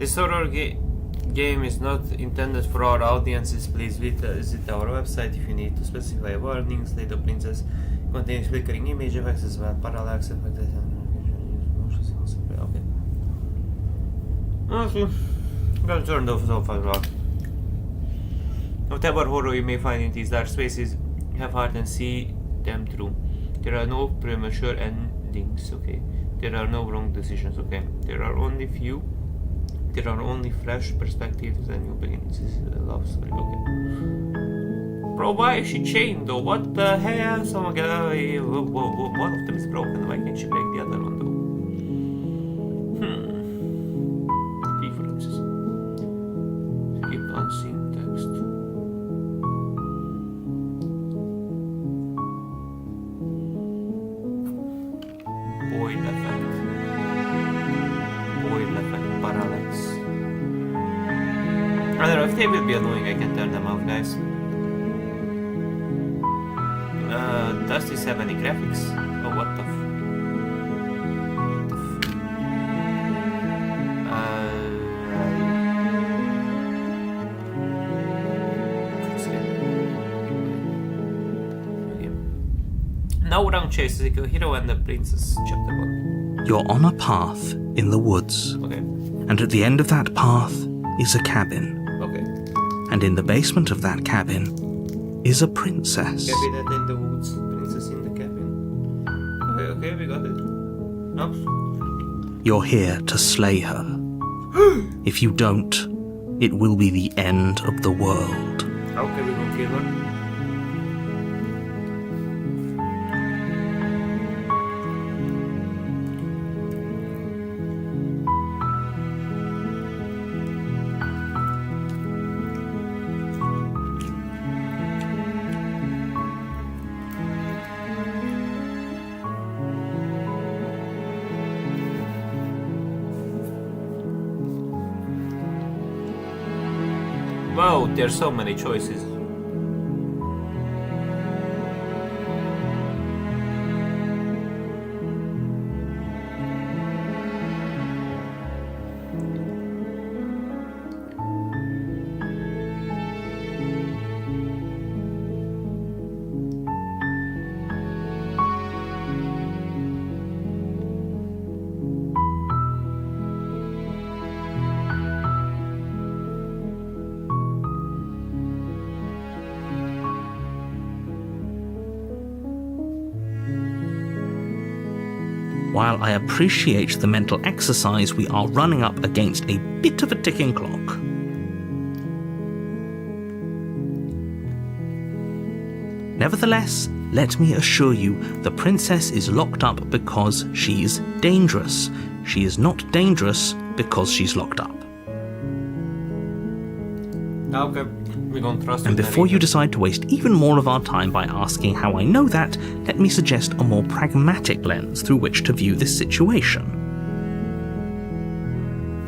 This horror game is not intended for all audiences. Please visit our website if you need to specify warnings. Little Princess contains flickering image effects as well. Parallax effects. Okay. Okay. Got turned off so far. Whatever horror you may find in these dark spaces, have heart and see them through. There are no premature endings, okay? There are no wrong decisions, okay? There are only fresh perspectives and new beginnings. This is a love story, okay? Bro, why is she chained though? What the hell? Someone get out of here. One of them is broken. Why can't she break the other one though? Differences. Skip unseen text. Void effect. Parallax. I don't know if they will be annoying. I can turn them off, guys. Does this have any graphics? Oh, what the No Wrong Chase, Hero and the Princess, Chapter 1. You're on a path in the woods. Okay. And at the end of that path is a cabin. Okay. And in the basement of that cabin is a princess. Cabinet in the woods, princess in the cabin. Okay, we got it. Oops. You're here to slay her. If you don't, it will be the end of the world. How can we go kill her? Wow, there's so many choices. While I appreciate the mental exercise, we are running up against a bit of a ticking clock. Nevertheless, let me assure you, the princess is locked up because she's dangerous. She is not dangerous because she's locked up. Okay, we don't trust And before you decide to waste even more of our time by asking how I know that, let me suggest a more pragmatic lens through which to view this situation.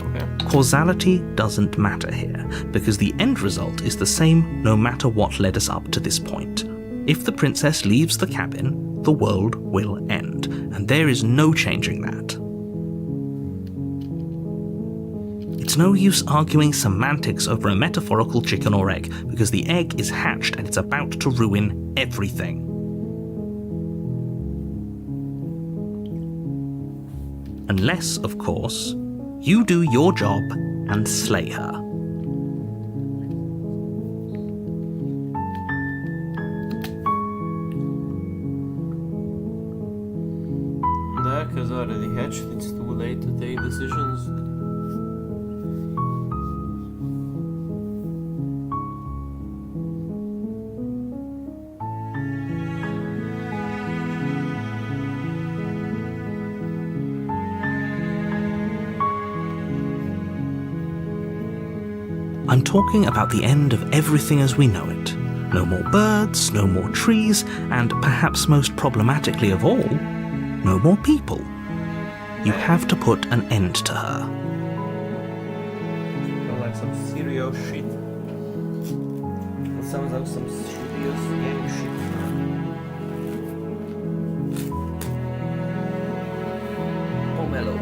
Okay. Causality doesn't matter here, because the end result is the same no matter what led us up to this point. If the princess leaves the cabin, the world will end, and there is no changing that. It's no use arguing semantics over a metaphorical chicken or egg, because the egg is hatched and it's about to ruin everything. Unless, of course, you do your job and slay her. The egg has already hatched, it's too late to take decisions. I'm talking about the end of everything as we know it. No more birds, no more trees, and perhaps most problematically of all, no more people. You have to put an end to her. Like some serious shit. That sounds like some serious gang shit. Pomelo.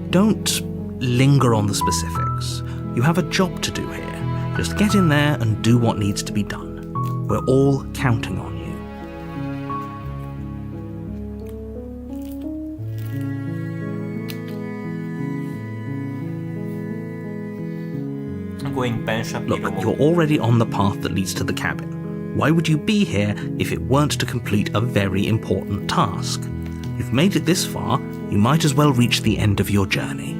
don't linger on the specifics. You have a job to do here. Just get in there and do what needs to be done. We're all counting on you. I'm going bench up. Look, you're already on the path that leads to the cabin. Why would you be here if it weren't to complete a very important task? You've made it this far, you might as well reach the end of your journey.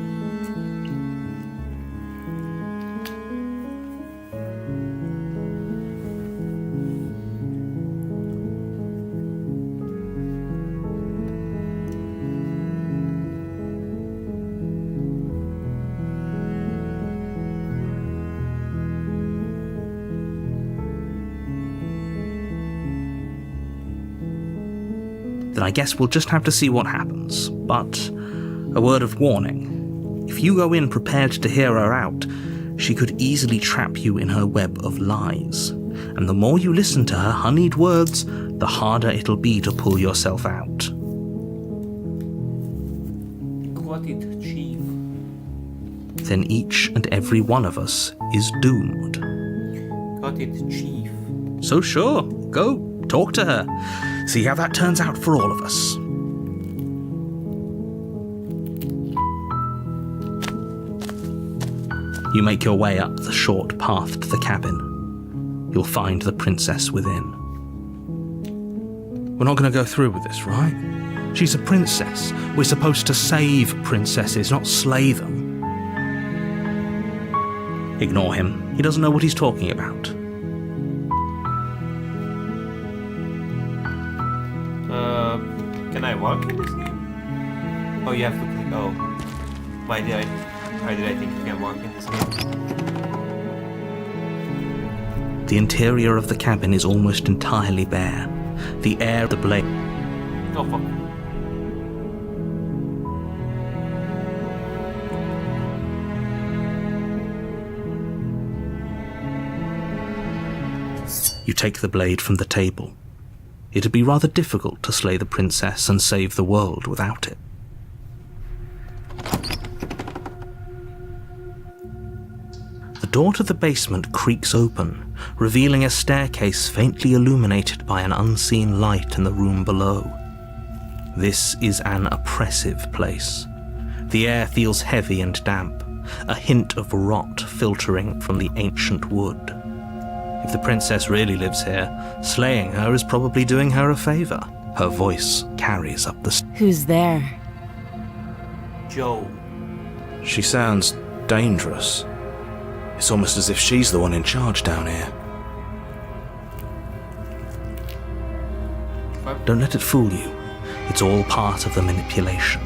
Then I guess we'll just have to see what happens. But a word of warning. If you go in prepared to hear her out, she could easily trap you in her web of lies. And the more you listen to her honeyed words, the harder it'll be to pull yourself out. Got it, Chief. Then each and every one of us is doomed. Got it, Chief. So sure, go, talk to her. See how that turns out for all of us. You make your way up the short path to the cabin. You'll find the princess within. We're not going to go through with this, right? She's a princess. We're supposed to save princesses, not slay them. Ignore him. He doesn't know what he's talking about. Can I walk in this game? Oh, you have to click. Oh, why did I think you can walk in this game? The interior of the cabin is almost entirely bare. The air of the blade. Oh fuck. You take the blade from the table. It'd be rather difficult to slay the princess and save the world without it. The door to the basement creaks open, revealing a staircase faintly illuminated by an unseen light in the room below. This is an oppressive place. The air feels heavy and damp, a hint of rot filtering from the ancient wood. If the princess really lives here, slaying her is probably doing her a favor. Her voice carries up the Who's there? Joe. She sounds dangerous. It's almost as if she's the one in charge down here. What? Don't let it fool you. It's all part of the manipulation.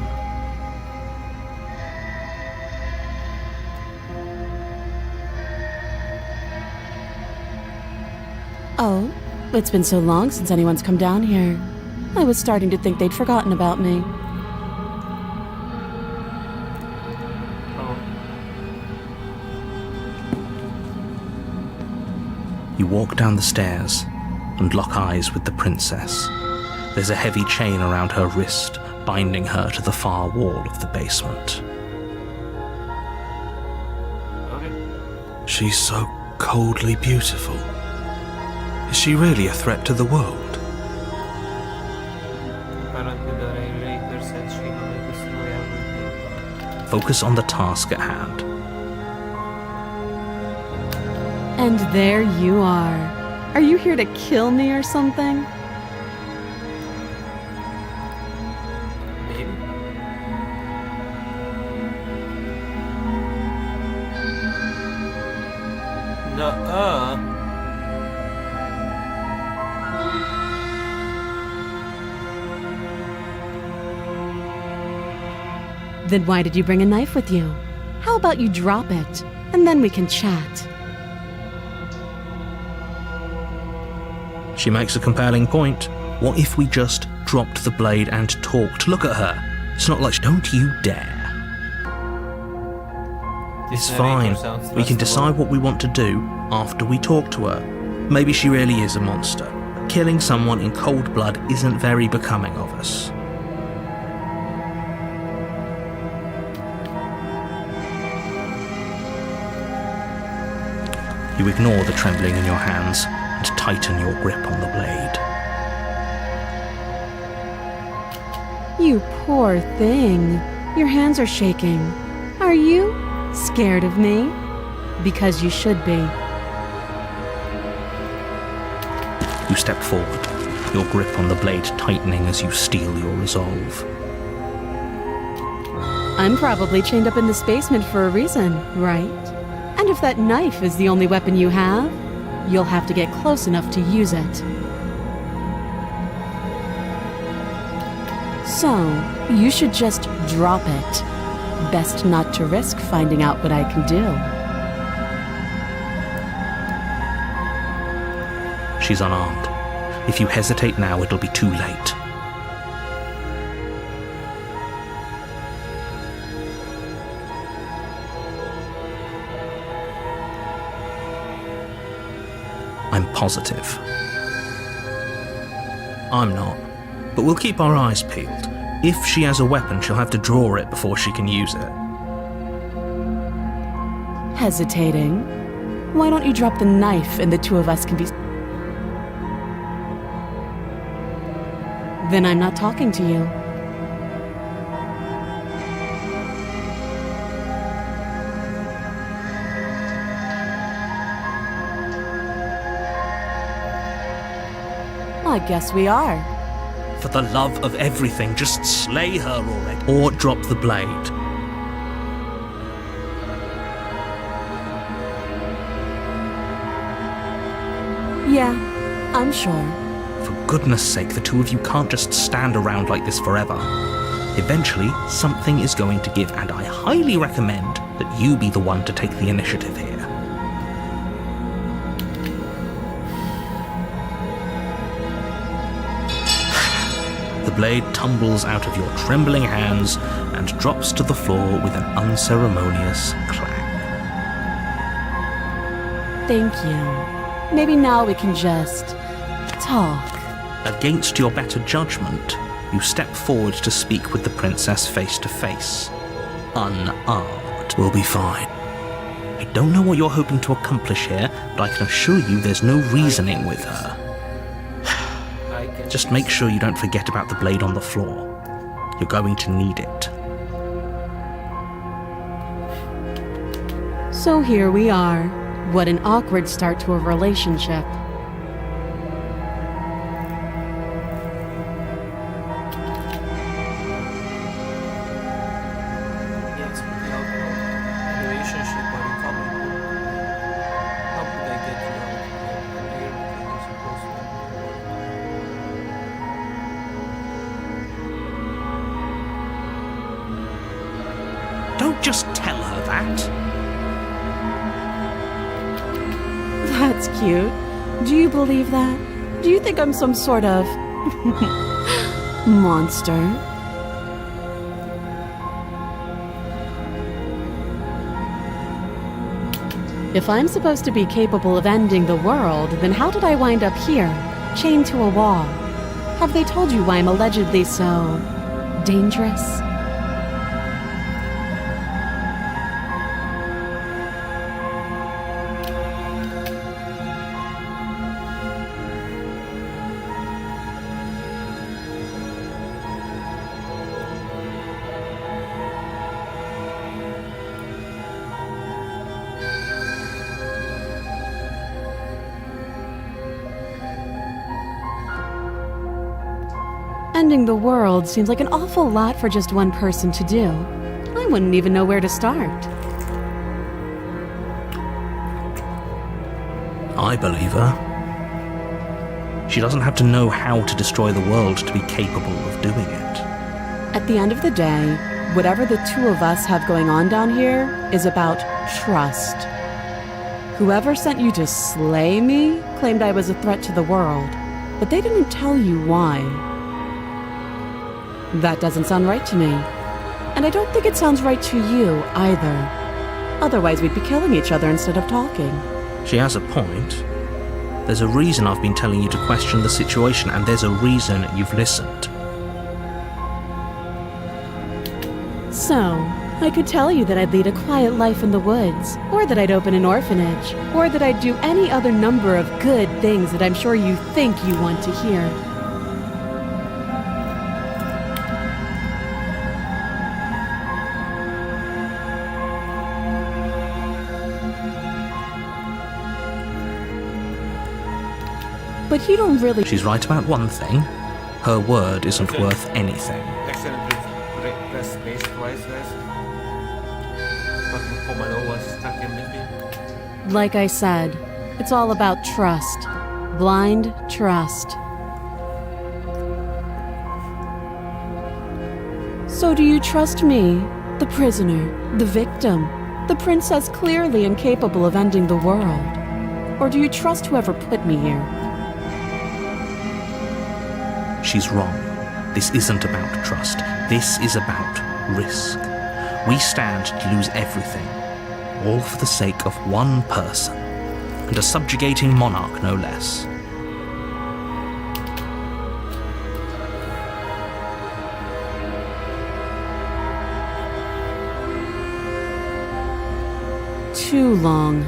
Oh, it's been so long since anyone's come down here. I was starting to think they'd forgotten about me. Oh. You walk down the stairs and lock eyes with the princess. There's a heavy chain around her wrist, binding her to the far wall of the basement. Okay. She's so coldly beautiful. Is she really a threat to the world? Apparently the Railraker said she will destroy everything. Focus on the task at hand. And there you are. Are you here to kill me or something? Maybe. Nuh-uh. Then why did you bring a knife with you? How about you drop it, and then we can chat. She makes a compelling point. What if we just dropped the blade and talked? Look at her. It's not like, don't you dare. It's fine. We can decide what we want to do after we talk to her. Maybe she really is a monster. Killing someone in cold blood isn't very becoming of us. You ignore the trembling in your hands and tighten your grip on the blade. You poor thing. Your hands are shaking. Are you scared of me? Because you should be. You step forward, your grip on the blade tightening as you steel your resolve. I'm probably chained up in this basement for a reason, right? And if that knife is the only weapon you have, you'll have to get close enough to use it. So, you should just drop it. Best not to risk finding out what I can do. She's unarmed. If you hesitate now, it'll be too late. I'm positive. I'm not. But we'll keep our eyes peeled. If she has a weapon, she'll have to draw it before she can use it. Hesitating? Why don't you drop the knife and the two of us can be... Then I'm not talking to you. I guess we are. For the love of everything, just slay her already. Or drop the blade. Yeah, I'm sure. For goodness sake, the two of you can't just stand around like this forever. Eventually, something is going to give, and I highly recommend that you be the one to take the initiative here. The blade tumbles out of your trembling hands and drops to the floor with an unceremonious clang. Thank you. Maybe now we can just... talk. Against your better judgment, you step forward to speak with the princess face to face. Unarmed. We'll be fine. I don't know what you're hoping to accomplish here, but I can assure you there's no reasoning with her. Just make sure you don't forget about the blade on the floor. You're going to need it. So here we are. What an awkward start to a relationship. Yes, but the outcome, relationship or in common. How could I get you out here because you're supposed to? Don't just tell her that. That's cute. Do you believe that? Do you think I'm some sort of... monster? If I'm supposed to be capable of ending the world, then how did I wind up here, chained to a wall? Have they told you why I'm allegedly so... dangerous? Ending the world seems like an awful lot for just one person to do. I wouldn't even know where to start. I believe her. She doesn't have to know how to destroy the world to be capable of doing it. At the end of the day, whatever the two of us have going on down here is about trust. Whoever sent you to slay me claimed I was a threat to the world, but they didn't tell you why. That doesn't sound right to me. And I don't think it sounds right to you either. Otherwise, we'd be killing each other instead of talking. She has a point. There's a reason I've been telling you to question the situation, and there's a reason you've listened. So, I could tell you that I'd lead a quiet life in the woods, or that I'd open an orphanage, or that I'd do any other number of good things that I'm sure you think you want to hear. But you don't really... She's right about one thing. Her word isn't worth anything. Excellent. Press space twice, guys. Fucking Pomelo was stuck in maybe. Like I said, it's all about trust. Blind trust. So do you trust me, the prisoner, the victim, the princess clearly incapable of ending the world? Or do you trust whoever put me here? She's wrong. This isn't about trust. This is about risk. We stand to lose everything, all for the sake of one person, and a subjugating monarch no less. Too long.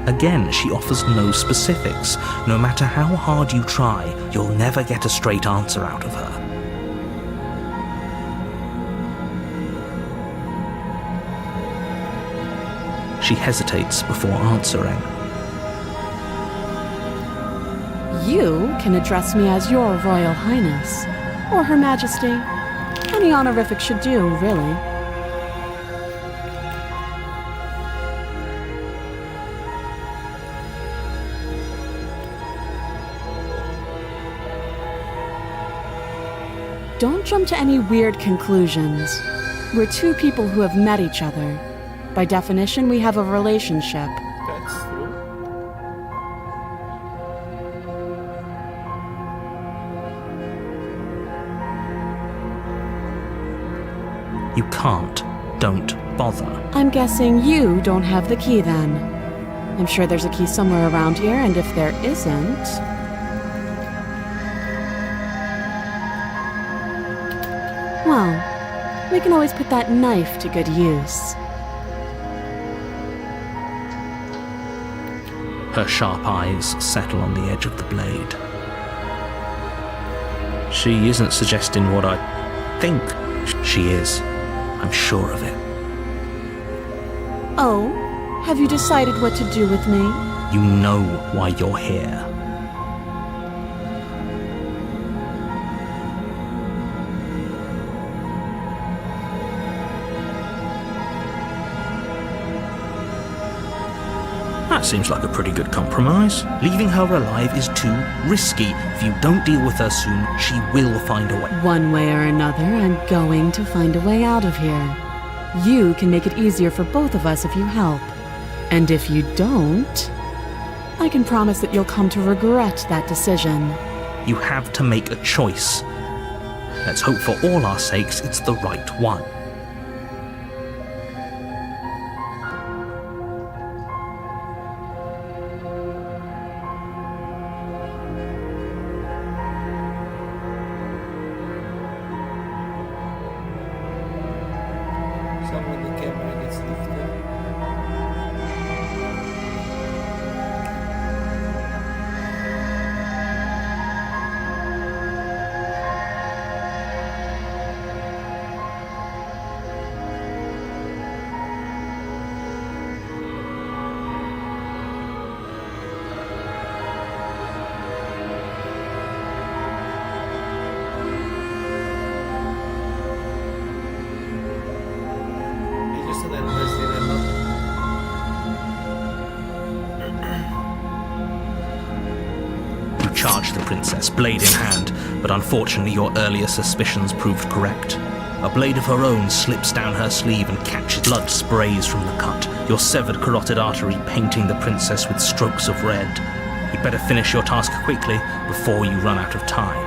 Again, she offers no specifics. No matter how hard you try, you'll never get a straight answer out of her. She hesitates before answering. You can address me as Your Royal Highness, or Her Majesty. Any honorific should do, really. Don't jump to any weird conclusions. We're two people who have met each other. By definition, we have a relationship. That's true. You can't. Don't bother. I'm guessing you don't have the key then. I'm sure there's a key somewhere around here, and if there isn't... well, we can always put that knife to good use. Her sharp eyes settle on the edge of the blade. She isn't suggesting what I think she is. I'm sure of it. Oh, have you decided what to do with me? You know why you're here. That seems like a pretty good compromise. Leaving her alive is too risky. If you don't deal with her soon, she will find a way. One way or another, I'm going to find a way out of here. You can make it easier for both of us if you help. And if you don't, I can promise that you'll come to regret that decision. You have to make a choice. Let's hope for all our sakes it's the right one. Someone the camera gets lifted. It's just an endless dilemma. You charge the princess, blade in hand, but unfortunately your earlier suspicions proved correct. A blade of her own slips down her sleeve and catches. Blood sprays from the cut, your severed carotid artery painting the princess with strokes of red. You'd better finish your task quickly before you run out of time.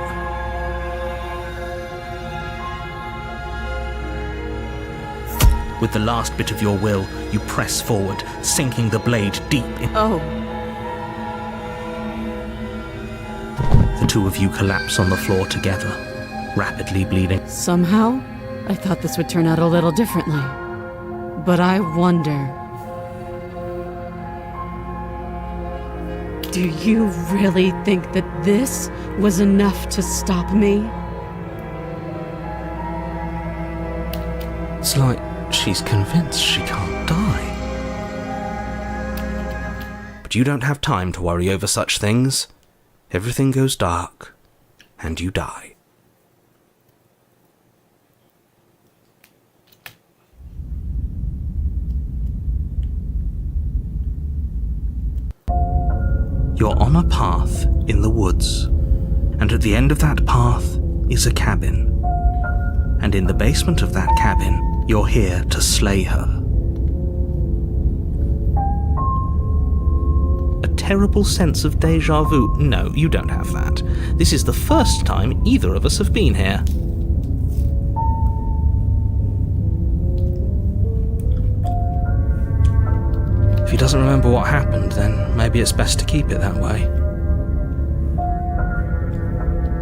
With the last bit of your will, you press forward, sinking the blade deep in. Oh, The two of you collapse on the floor together, rapidly bleeding. somehow, I thought this would turn out a little differently. But I wonder... Do you really think that this was enough to stop me? It's like she's convinced she can't die. But you don't have time to worry over such things. Everything goes dark, and you die. You're on a path in the woods, and at the end of that path is a cabin. And in the basement of that cabin, you're here to slay her. A terrible sense of déjà vu. No, you don't have that. This is the first time either of us have been here. If he doesn't remember what happened, then maybe it's best to keep it that way.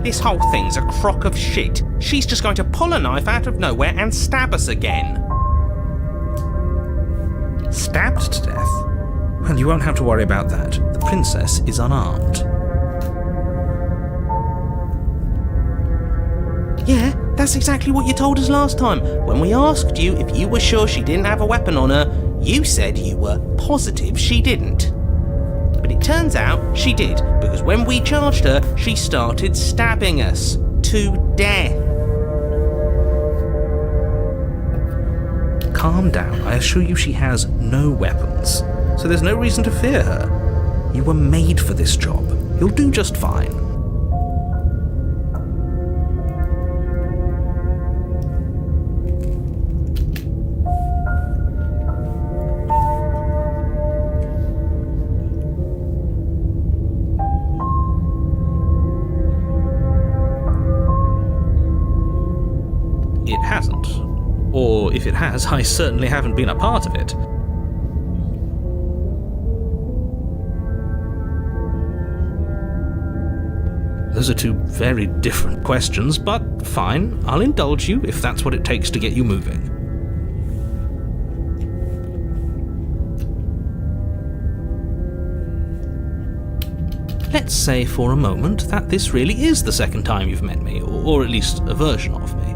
This whole thing's a crock of shit. She's just going to pull a knife out of nowhere and stab us again. Stabbed to death? Well, you won't have to worry about that. The princess is unarmed. Yeah, that's exactly what you told us last time. When we asked you if you were sure she didn't have a weapon on her, you said you were positive she didn't. But it turns out she did, because when we charged her, she started stabbing us to death. Calm down. I assure you she has no weapons, so there's no reason to fear her. You were made for this job. You'll do just fine. It hasn't. Or if it has, I certainly haven't been a part of it. Those are two very different questions, but fine, I'll indulge you if that's what it takes to get you moving. Let's say for a moment that this really is the second time you've met me, or at least a version of me.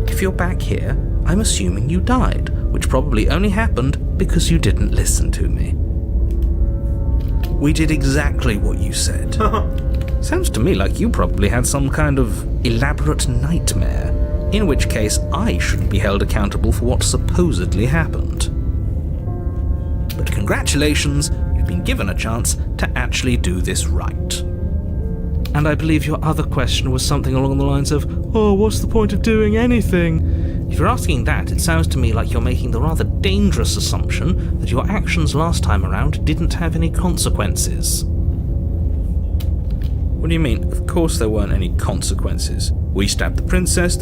If you're back here, I'm assuming you died, which probably only happened because you didn't listen to me. We did exactly what you said. Sounds to me like you probably had some kind of elaborate nightmare, in which case I shouldn't be held accountable for what supposedly happened. But congratulations, you've been given a chance to actually do this right. And I believe your other question was something along the lines of, oh, what's the point of doing anything? If you're asking that, it sounds to me like you're making the rather dangerous assumption that your actions last time around didn't have any consequences. What do you mean? Of course there weren't any consequences. We stabbed the princess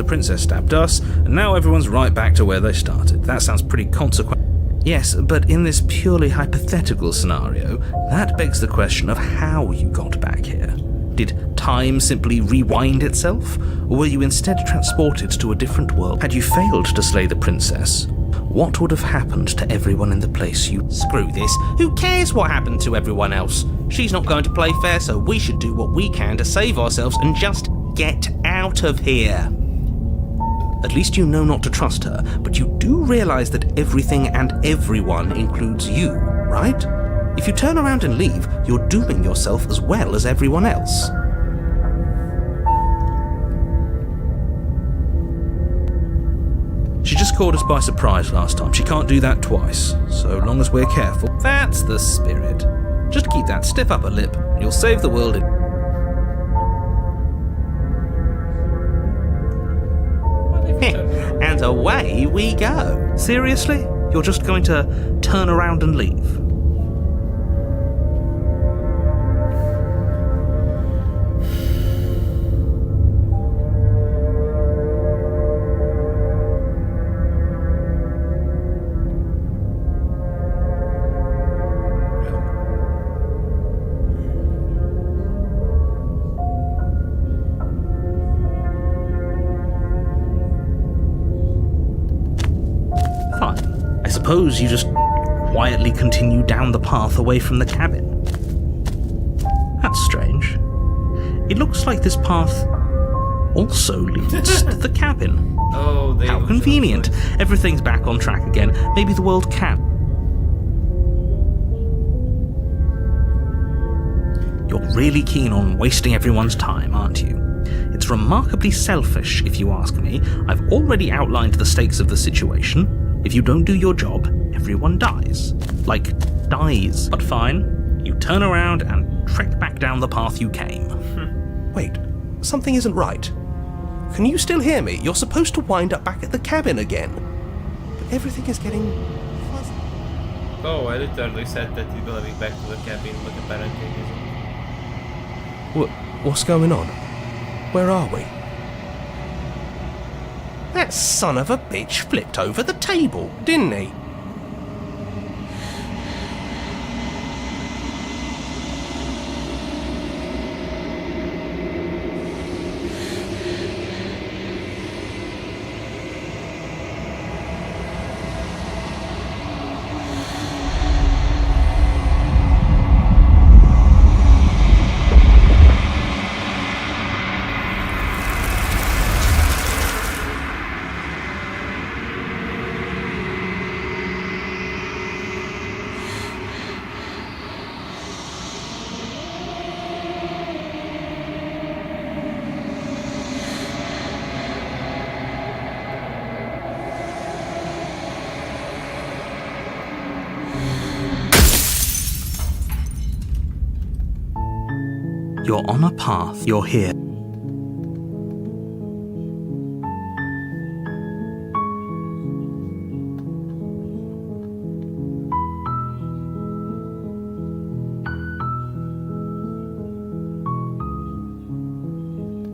stabbed us, and now everyone's right back to where they started. That sounds pretty consequent. Yes, but in this purely hypothetical scenario, that begs the question of how you got back here. Did time simply rewind itself, or were you instead transported to a different world? Had you failed to slay the princess, what would have happened to everyone in the place you... Screw this. Who cares what happened to everyone else? She's not going to play fair, so we should do what we can to save ourselves and just get out of here. At least you know not to trust her, but you do realise that everything and everyone includes you, right? If you turn around and leave, you're dooming yourself as well as everyone else. She just caught us by surprise last time. She can't do that twice, so long as we're careful. That's the spirit. Just keep that stiff upper lip, and you'll save the world in... And away we go. Seriously? You're just going to turn around and leave? suppose you just quietly continue down the path away from the cabin. That's strange. It looks like this path also leads to the cabin. Oh, they How convenient. Everything's back on track again. Maybe the world can. You're really keen on wasting everyone's time, aren't you? It's remarkably selfish, if you ask me. I've already outlined the stakes of the situation. If you don't do your job, everyone dies. Like, dies. But fine, you turn around and trek back down the path you came. Wait, something isn't right. Can you still hear me? You're supposed to wind up back at the cabin again. But everything is getting fuzzy. Oh, I literally said that he's gonna be back to the cabin, but apparently he isn't. What's going on? Where are we? That son of a bitch flipped over the table, didn't he? You're on a path. You're here.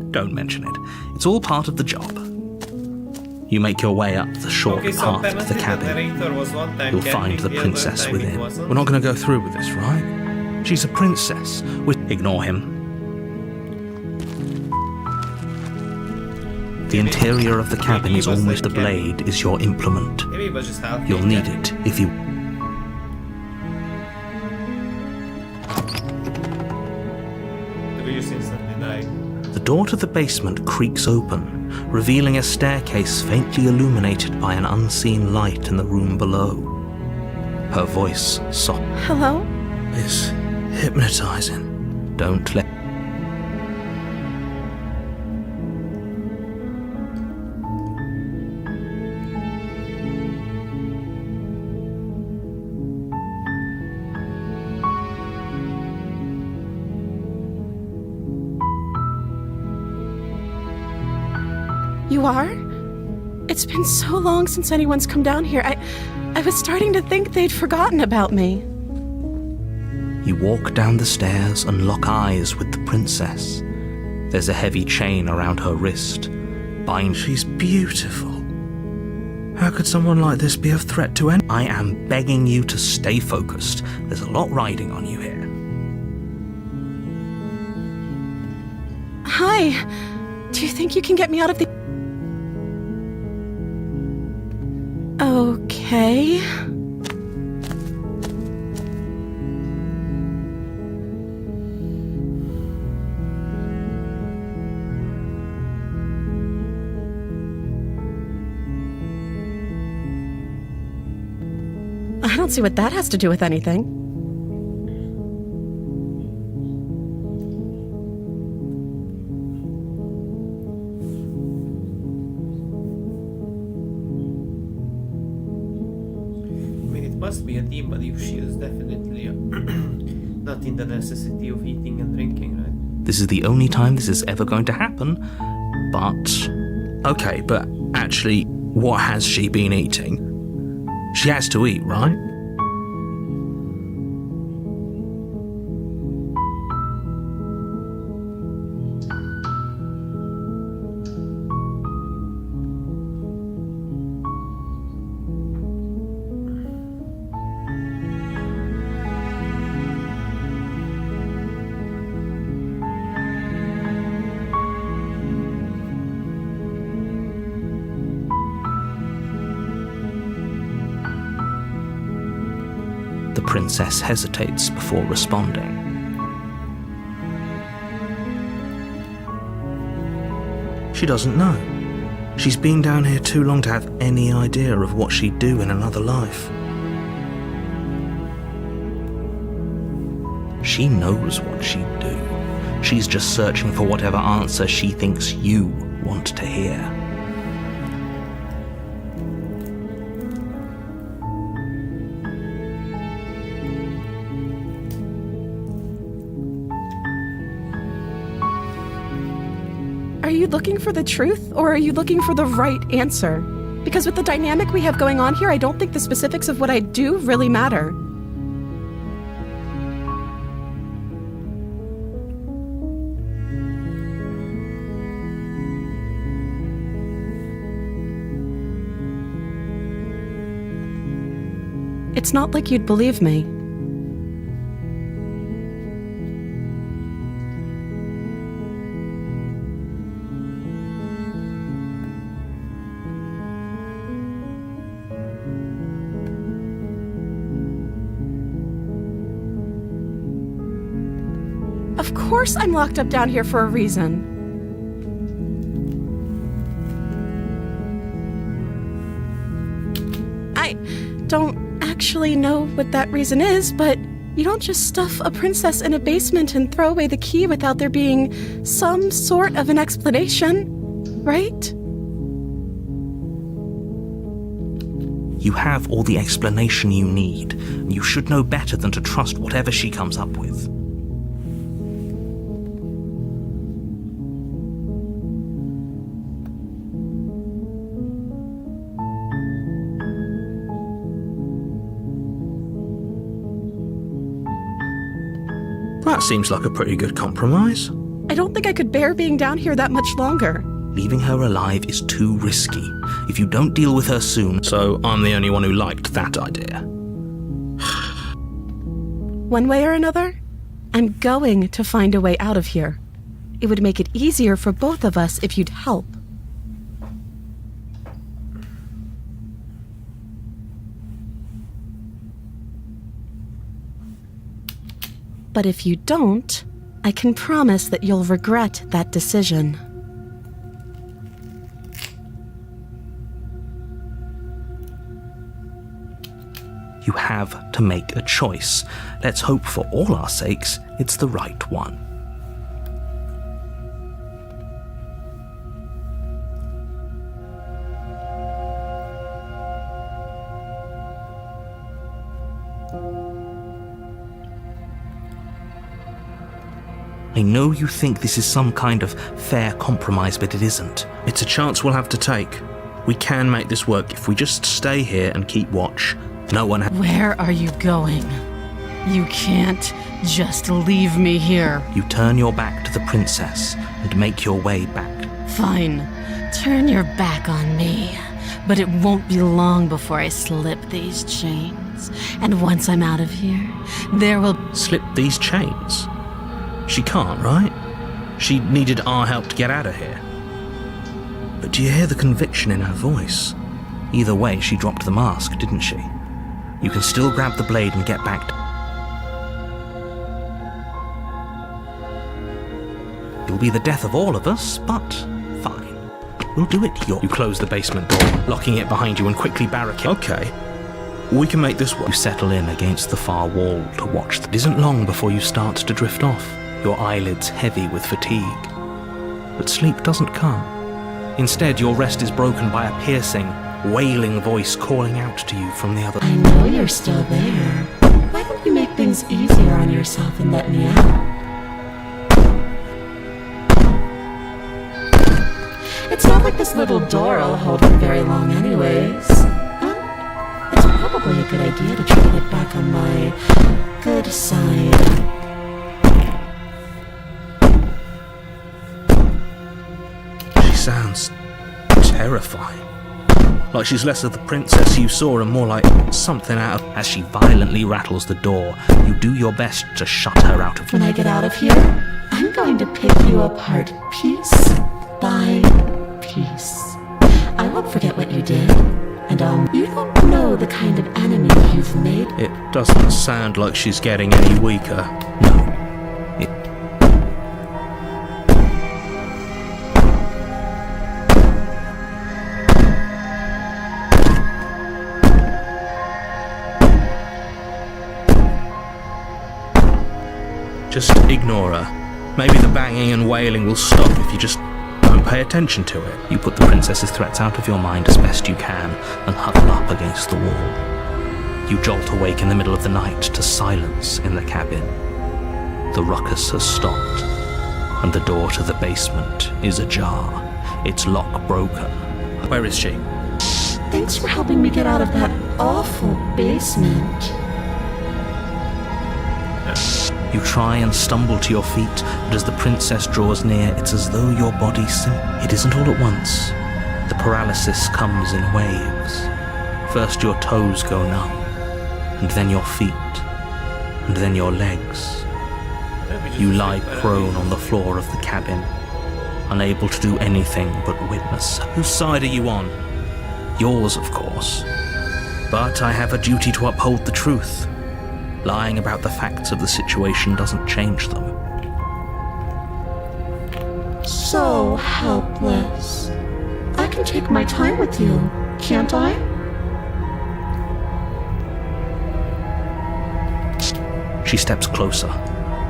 Don't mention it. It's all part of the job. You make your way up the short Okay, so path to apparently the cabin. narrator was one time You'll camping, find the other princess time it within. wasn't. We're not going to go through with this, right? She's a princess. Ignore him. The interior of the cabin is almost the blade is your implement. Maybe it was just half. You'll need it if you... The video just instantly died. The door to the basement creaks open, revealing a staircase faintly illuminated by an unseen light in the room below. Her voice soft. Hello? Is hypnotizing. Don't let... You are? It's been so long since anyone's come down here. I was starting to think they'd forgotten about me. You walk down the stairs and lock eyes with the princess. There's a heavy chain around her wrist. She's beautiful. How could someone like this be a threat to any? I am begging you to stay focused. There's a lot riding on you here. Hi. Do you think you can get me out of the... Okay. I don't see what that has to do with anything. Must be a demon if she is definitely not in the necessity of eating and drinking, right? This is the only time this is ever going to happen, but... Okay, but actually, what has she been eating? She has to eat, right? princess hesitates before responding. She doesn't know. She's been down here too long to have any idea of what she'd do in another life. She knows what she'd do. She's just searching for whatever answer she thinks you want to hear. Are you looking for the truth, or are you looking for the right answer? Because with the dynamic we have going on here, I don't think the specifics of what I do really matter. It's not like you'd believe me. Of course I'm locked up down here for a reason. I don't actually know what that reason is, but you don't just stuff a princess in a basement and throw away the key without there being some sort of an explanation, right? You have all the explanation you need, and you should know better than to trust whatever she comes up with. That seems like a pretty good compromise. I don't think I could bear being down here that much longer. Leaving her alive is too risky if you don't deal with her soon, so I'm the only one who liked that idea. One way or another, I'm going to find a way out of here. It would make it easier for both of us if you'd help. But if you don't, I can promise that you'll regret that decision. You have to make a choice. Let's hope for all our sakes it's the right one. I know you think this is some kind of fair compromise, but it isn't. It's a chance we'll have to take. We can make this work if we just stay here and keep watch. No one Where are you going? You can't just leave me here. You turn your back to the princess and make your way back. Fine. Turn your back on me. But it won't be long before I slip these chains. And once I'm out of here, there will... Slip these chains? She can't, right? She needed our help to get out of here. But do you hear the conviction in her voice? Either way, she dropped the mask, didn't she? You can still grab the blade and get back. It'll be the death of all of us, but fine. We'll do it You close the basement door, locking it behind you and quickly barricade. Okay. We can make this work. You settle in against the far wall to watch. It isn't long before you start to drift off, your eyelids heavy with fatigue. But sleep doesn't come. Instead, your rest is broken by a piercing, wailing voice calling out to you from the other. I know you're still there. Why don't you make things easier on yourself and let me out? It's not like this little door will hold for very long anyways. It's probably a good idea to try to get back on my good side. She sounds terrifying. Like she's less of the princess you saw and more like something out of... As she violently rattles the door, you do your best to shut her out of... When I get out of here, I'm going to pick you apart piece by piece. I won't forget what you did. And you don't know the kind of enemy you've you've made. It doesn't sound like she's getting any weaker. No. Just ignore her. Maybe the banging and wailing will stop if you just don't pay attention to it. You put the princess's threats out of your mind as best you can and huddle up against the wall. You jolt awake in the middle of the night to silence in the cabin. The ruckus has stopped, and the door to the basement is ajar, its lock broken. Where is she? Thanks for helping me get out of that awful basement. You try and stumble to your feet, but as the princess draws near, it's as though your body It isn't all at once. The paralysis comes in waves. First your toes go numb, and then your feet, and then your legs. You lie prone on the floor of the cabin, unable to do anything but witness. Whose side are you on? Yours, of course. But I have a duty to uphold the truth. Lying about the facts of the situation doesn't change them. So helpless. I can take my time with you, can't I? She steps closer,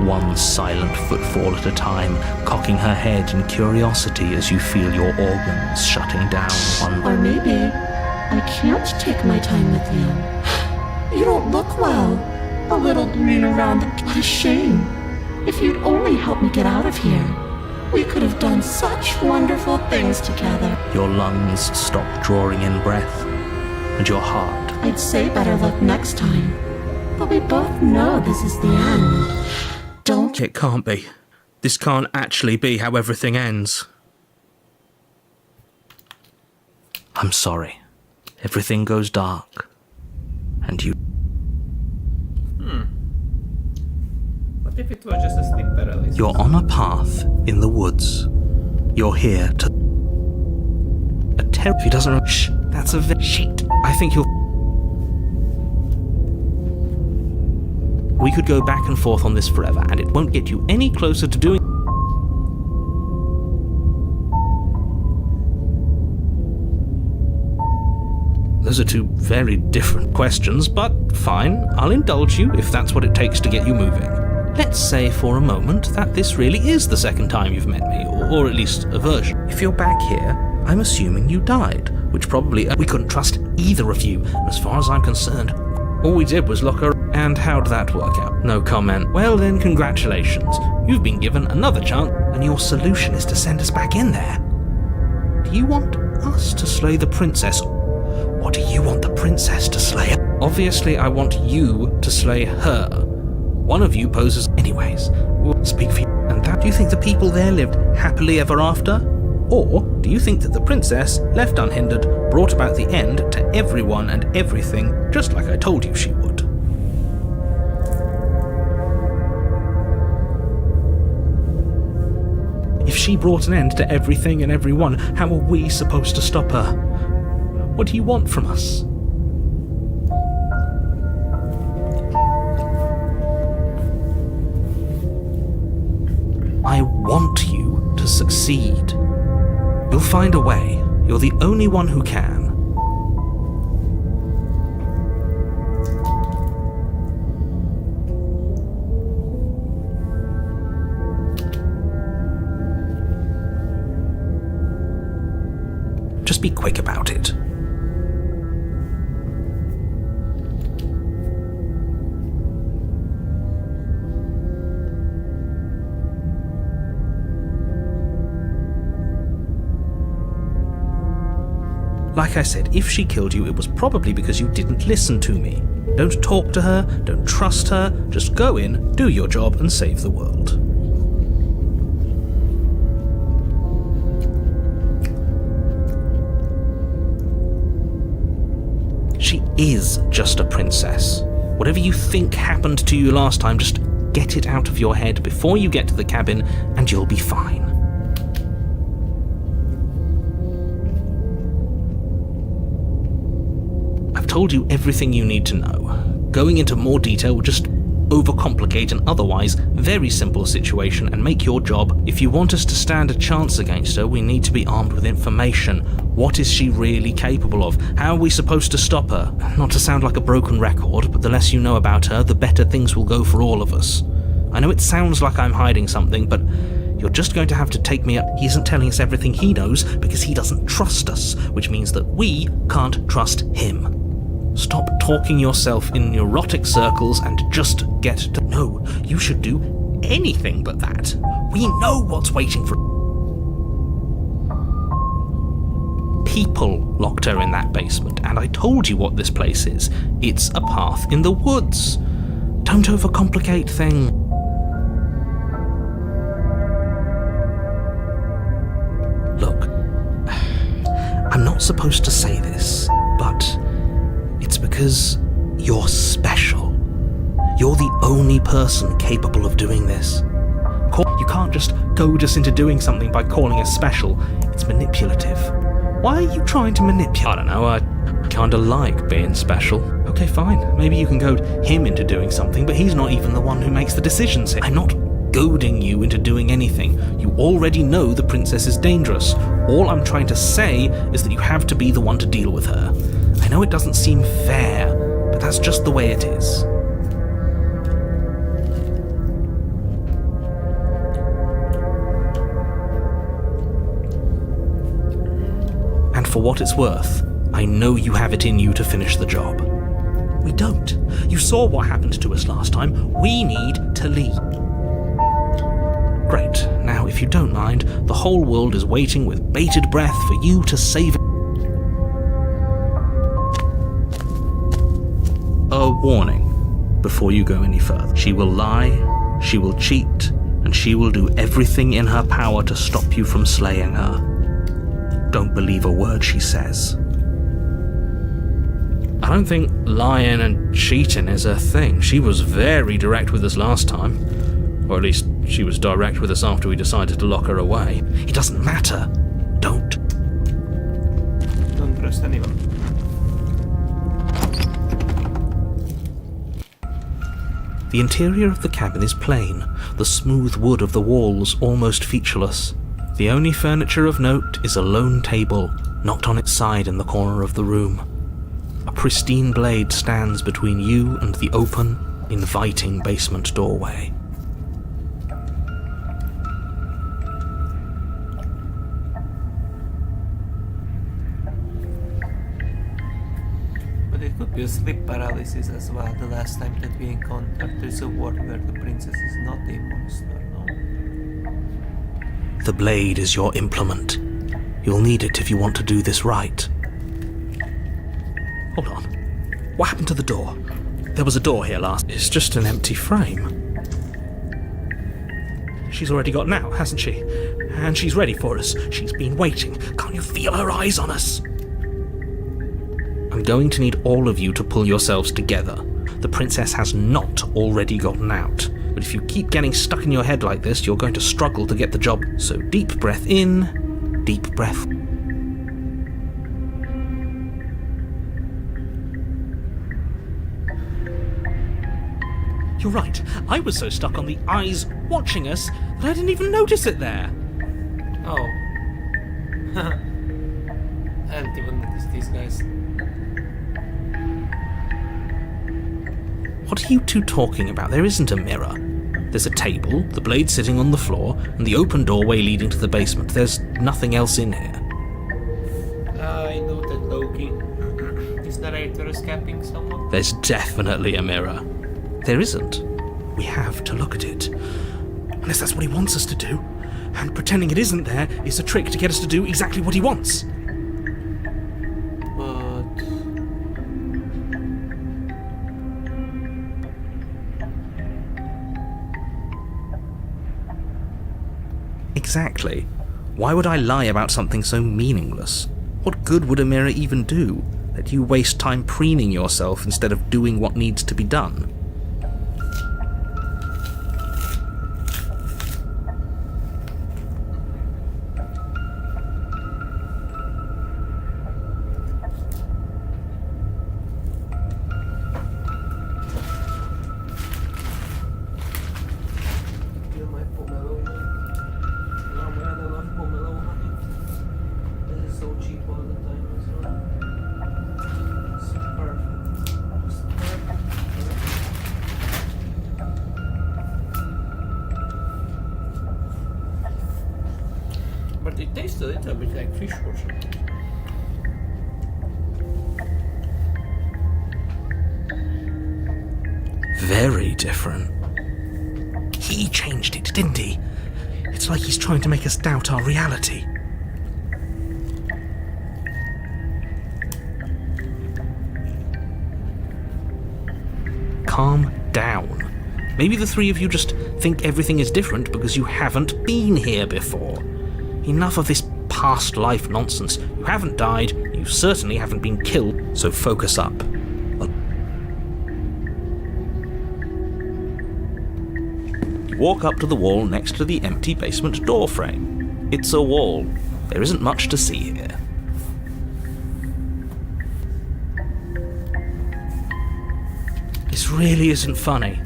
one silent footfall at a time, cocking her head in curiosity as you feel your organs shutting down one by Or maybe I can't take my time with you. You don't look well. A little green around the... What a shame. If you'd only help me get out of here, we could have done such wonderful things together. Your lungs stop drawing in breath, and your heart. I'd say better luck next time, but we both know this is the end. Don't... It can't be. This can't actually be how everything ends. I'm sorry. Everything goes dark, and you... What if it was just a sleep paralysis? You're on a path in the woods. You're here to... If he doesn't... Shh, that's a... Shit. I think you'll... We could go back and forth on this forever, and it won't get you any closer to doing... Those are two very different questions, but fine, I'll indulge you if that's what it takes to get you moving. Let's say for a moment that this really is the second time you've met me, or at least a version. If you're back here, I'm assuming you died, which probably... We couldn't trust either of you, and as far as I'm concerned, all we did was lock her... And how'd that work out? No comment. Well then, congratulations. You've been given another chance, and your solution is to send us back in there. Do you want us to slay the princess? Or do you want the princess to slay her? Obviously, I want you to slay her. One of you poses... Anyways, we'll speak for you. And that... Do you think the people there lived happily ever after? Or do you think that the princess, left unhindered, brought about the end to everyone and everything, just like I told you she would? If she brought an end to everything and everyone, how are we supposed to stop her? What do you want from us? I want you to succeed. You'll find a way. You're the only one who can. Just be quick about it. Like I said, if she killed you, it was probably because you didn't listen to me. Don't talk to her, don't trust her, just go in, do your job, and save the world. She is just a princess. Whatever you think happened to you last time, just get it out of your head before you get to the cabin, and you'll be fine. told you everything you need to know. Going into more detail will just overcomplicate an otherwise very simple situation and make your job. If you want us to stand a chance against her, we need to be armed with information. What is she really capable of? How are we supposed to stop her? Not to sound like a broken record, but the less you know about her, the better things will go for all of us. I know it sounds like I'm hiding something, but you're just going to have to take me up. He isn't telling us everything he knows because he doesn't trust us, which means that we can't trust him. Stop talking yourself in neurotic circles and just get to know. You should do anything but that. We know what's waiting for. People locked her in that basement, and I told you what this place is. It's a path in the woods. Don't overcomplicate things. Look, I'm not supposed to say this, but it's because you're special. You're the only person capable of doing this. You can't just goad us into doing something by calling us special. It's manipulative. Why are you trying to manipulate? I don't know, I kinda like being special. Okay, fine. Maybe you can goad him into doing something, but he's not even the one who makes the decisions here. I'm not goading you into doing anything. You already know the princess is dangerous. All I'm trying to say is that you have to be the one to deal with her. I know it doesn't seem fair, but that's just the way it is. And for what it's worth, I know you have it in you to finish the job. We don't. You saw what happened to us last time. We need to leave. Great. Now, if you don't mind, the whole world is waiting with bated breath for you to save it. A warning before you go any further. She will lie, she will cheat, and she will do everything in her power to stop you from slaying her. Don't believe a word she says. I don't think lying and cheating is her thing. She was very direct with us last time. Or at least, she was direct with us after we decided to lock her away. It doesn't matter. Don't. Don't trust anyone. The interior of the cabin is plain, the smooth wood of the walls almost featureless. The only furniture of note is a lone table, knocked on its side in the corner of the room. A pristine blade stands between you and the open, inviting basement doorway. But it could be a sleep paralysis as well. The last time that we encountered, there's a world where the princess is not a monster, no? The blade is your implement. You'll need it if you want to do this right. Hold on. What happened to the door? There was a door here last. It's just an empty frame. She's already gotten out, hasn't she? And she's ready for us. She's been waiting. Can't you feel her eyes on us? I'm going to need all of you to pull yourselves together. The princess has not already gotten out. But if you keep getting stuck in your head like this, you're going to struggle to get the job. So deep breath in, deep breath. You're right. I was so stuck on the eyes watching us that I didn't even notice it there. Oh. I haven't even noticed these guys. What are you two talking about? There isn't a mirror. There's a table, the blade sitting on the floor, and the open doorway leading to the basement. There's nothing else in here. I noted Loki. Is the narrator escaping someone? There's definitely a mirror. There isn't. We have to look at it. Unless that's what he wants us to do. And pretending it isn't there is a trick to get us to do exactly what he wants. But... Exactly. Why would I lie about something so meaningless? What good would a mirror even do? Let you waste time preening yourself instead of doing what needs to be done. tastes a little bit like fish or something. Very different. He changed it, didn't he? It's like he's trying to make us doubt our reality. Calm down. Maybe the three of you just think everything is different because you haven't been here before. Enough of this past life nonsense. You haven't died, you certainly haven't been killed, so focus up. You walk up to the wall next to the empty basement door frame. It's a wall. There isn't much to see here. This really isn't funny.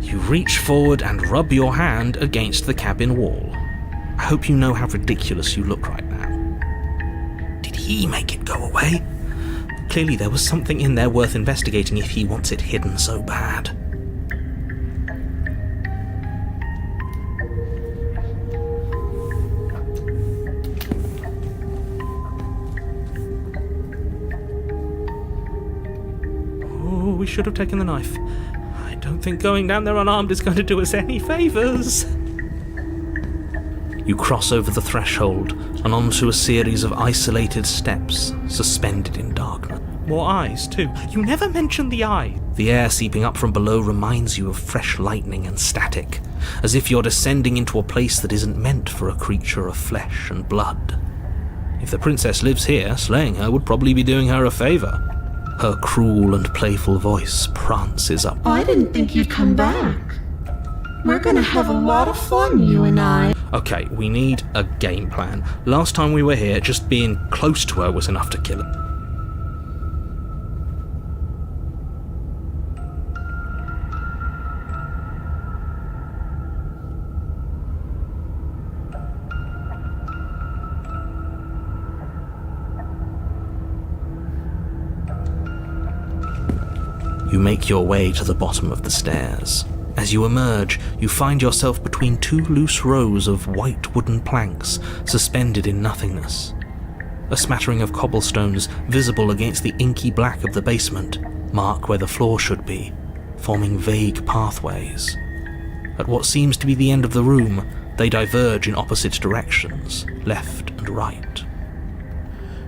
You reach forward and rub your hand against the cabin wall. I hope you know how ridiculous you look right now. Did he make it go away? Clearly there was something in there worth investigating if he wants it hidden so bad. Oh, we should have taken the knife. I don't think going down there unarmed is going to do us any favours. You cross over the threshold and onto a series of isolated steps, suspended in darkness. More eyes, too. You never mention the eye. The air seeping up from below reminds you of fresh lightning and static, as if you're descending into a place that isn't meant for a creature of flesh and blood. If the princess lives here, slaying her would probably be doing her a favour. Her cruel and playful voice prances up. I didn't think you'd come back. We're gonna have a lot of fun, you and I. Okay, we need a game plan. Last time we were here, just being close to her was enough to kill her. You make your way to the bottom of the stairs. As you emerge, you find yourself between two loose rows of white wooden planks suspended in nothingness. A smattering of cobblestones visible against the inky black of the basement mark where the floor should be, forming vague pathways. At what seems to be the end of the room, they diverge in opposite directions, left and right.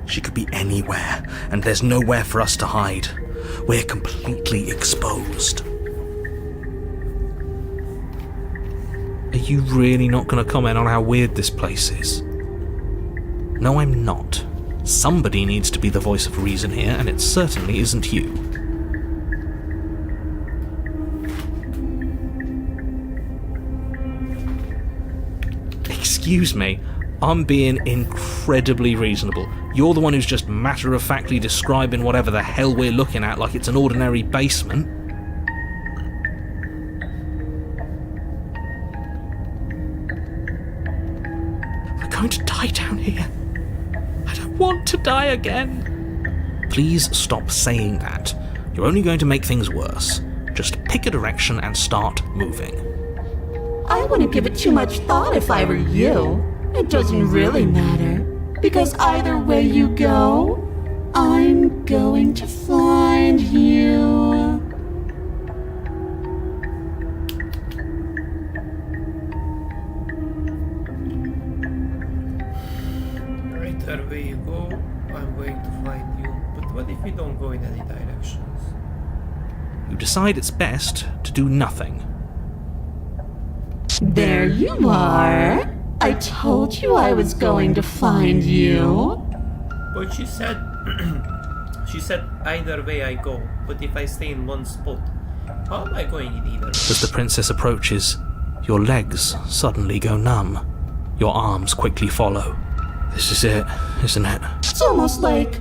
She could be anywhere, and there's nowhere for us to hide. We're completely exposed. Are you really not going to comment on how weird this place is? No, I'm not. Somebody needs to be the voice of reason here, and it certainly isn't you. Excuse me, I'm being incredibly reasonable. You're the one who's just matter-of-factly describing whatever the hell we're looking at like it's an ordinary basement. We're going to die down here. I don't want to die again. Please stop saying that. You're only going to make things worse. Just pick a direction and start moving. I wouldn't give it too much thought if I were you. It doesn't really matter, because either way you go, I'm going to find you. Either way you go, I'm going to find you. But what if we don't go in any directions? You decide it's best to do nothing. There you are. I told you I was going to find you. But she said either way I go, but if I stay in one spot, how am I going in either way? As the princess approaches, your legs suddenly go numb. Your arms quickly follow. This is it, isn't it? It's almost like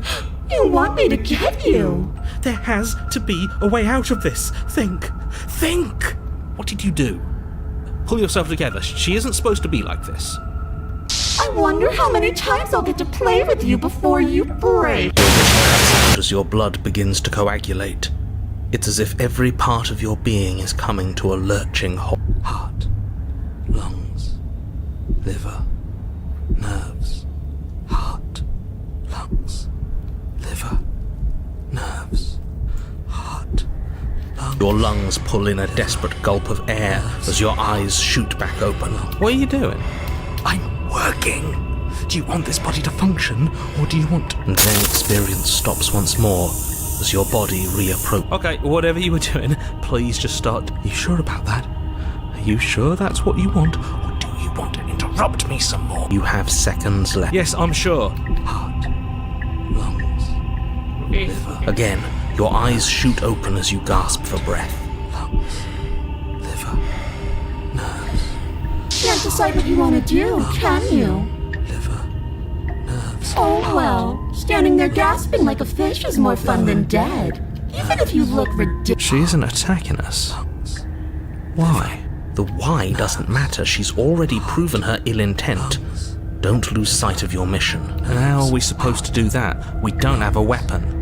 you want me to get you. There has to be a way out of this. Think! Think! What did you do? Pull yourself together. She isn't supposed to be like this. I wonder how many times I'll get to play with you before you break. As your blood begins to coagulate, it's as if every part of your being is coming to a lurching halt. Heart, lungs, Your lungs pull in a desperate gulp of air as your eyes shoot back open. What are you doing? I'm working. Do you want this body to function, or do you want... And then experience stops once more as your body reapproaches. Okay, whatever you were doing, please just start. Are you sure about that? Are you sure that's what you want, or do you want to interrupt me some more? You have seconds left. Yes, I'm sure. Heart, lungs, Okay. Again, your eyes shoot open as you gasp for breath. Lungs, liver, nerves, Can't decide what you want to do, can you? liver, nerves. Oh well, standing there gasping like a fish is more fun than dead. Even if you look ridiculous. She isn't attacking us. Why? The why doesn't matter. She's already proven her ill intent. Don't lose sight of your mission. And how are we supposed to do that? We don't have a weapon.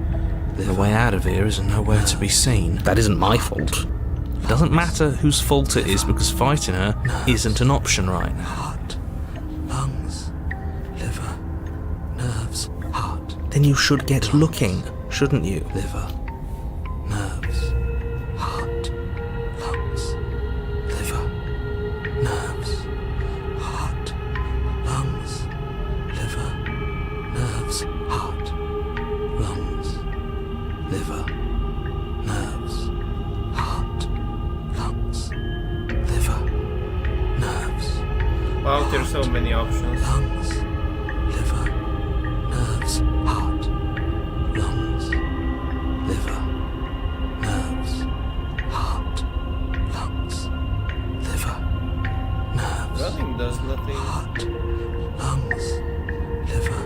The way out of here is nowhere to be seen. That isn't my fault. It doesn't matter whose fault it is because fighting her isn't an option right now. Heart, lungs, liver, nerves, heart. Then you should get looking, shouldn't you? Liver, nerves, heart, lungs, liver, nerves, heart, lungs, liver, nerves, heart, lungs, liver, nerves, heart, lungs, liver, nerves, Wow, there's so many options. lungs, liver, nerves, heart, lungs, liver, nerves, heart, lungs, liver, nerves, Running does nothing. heart, lungs, liver,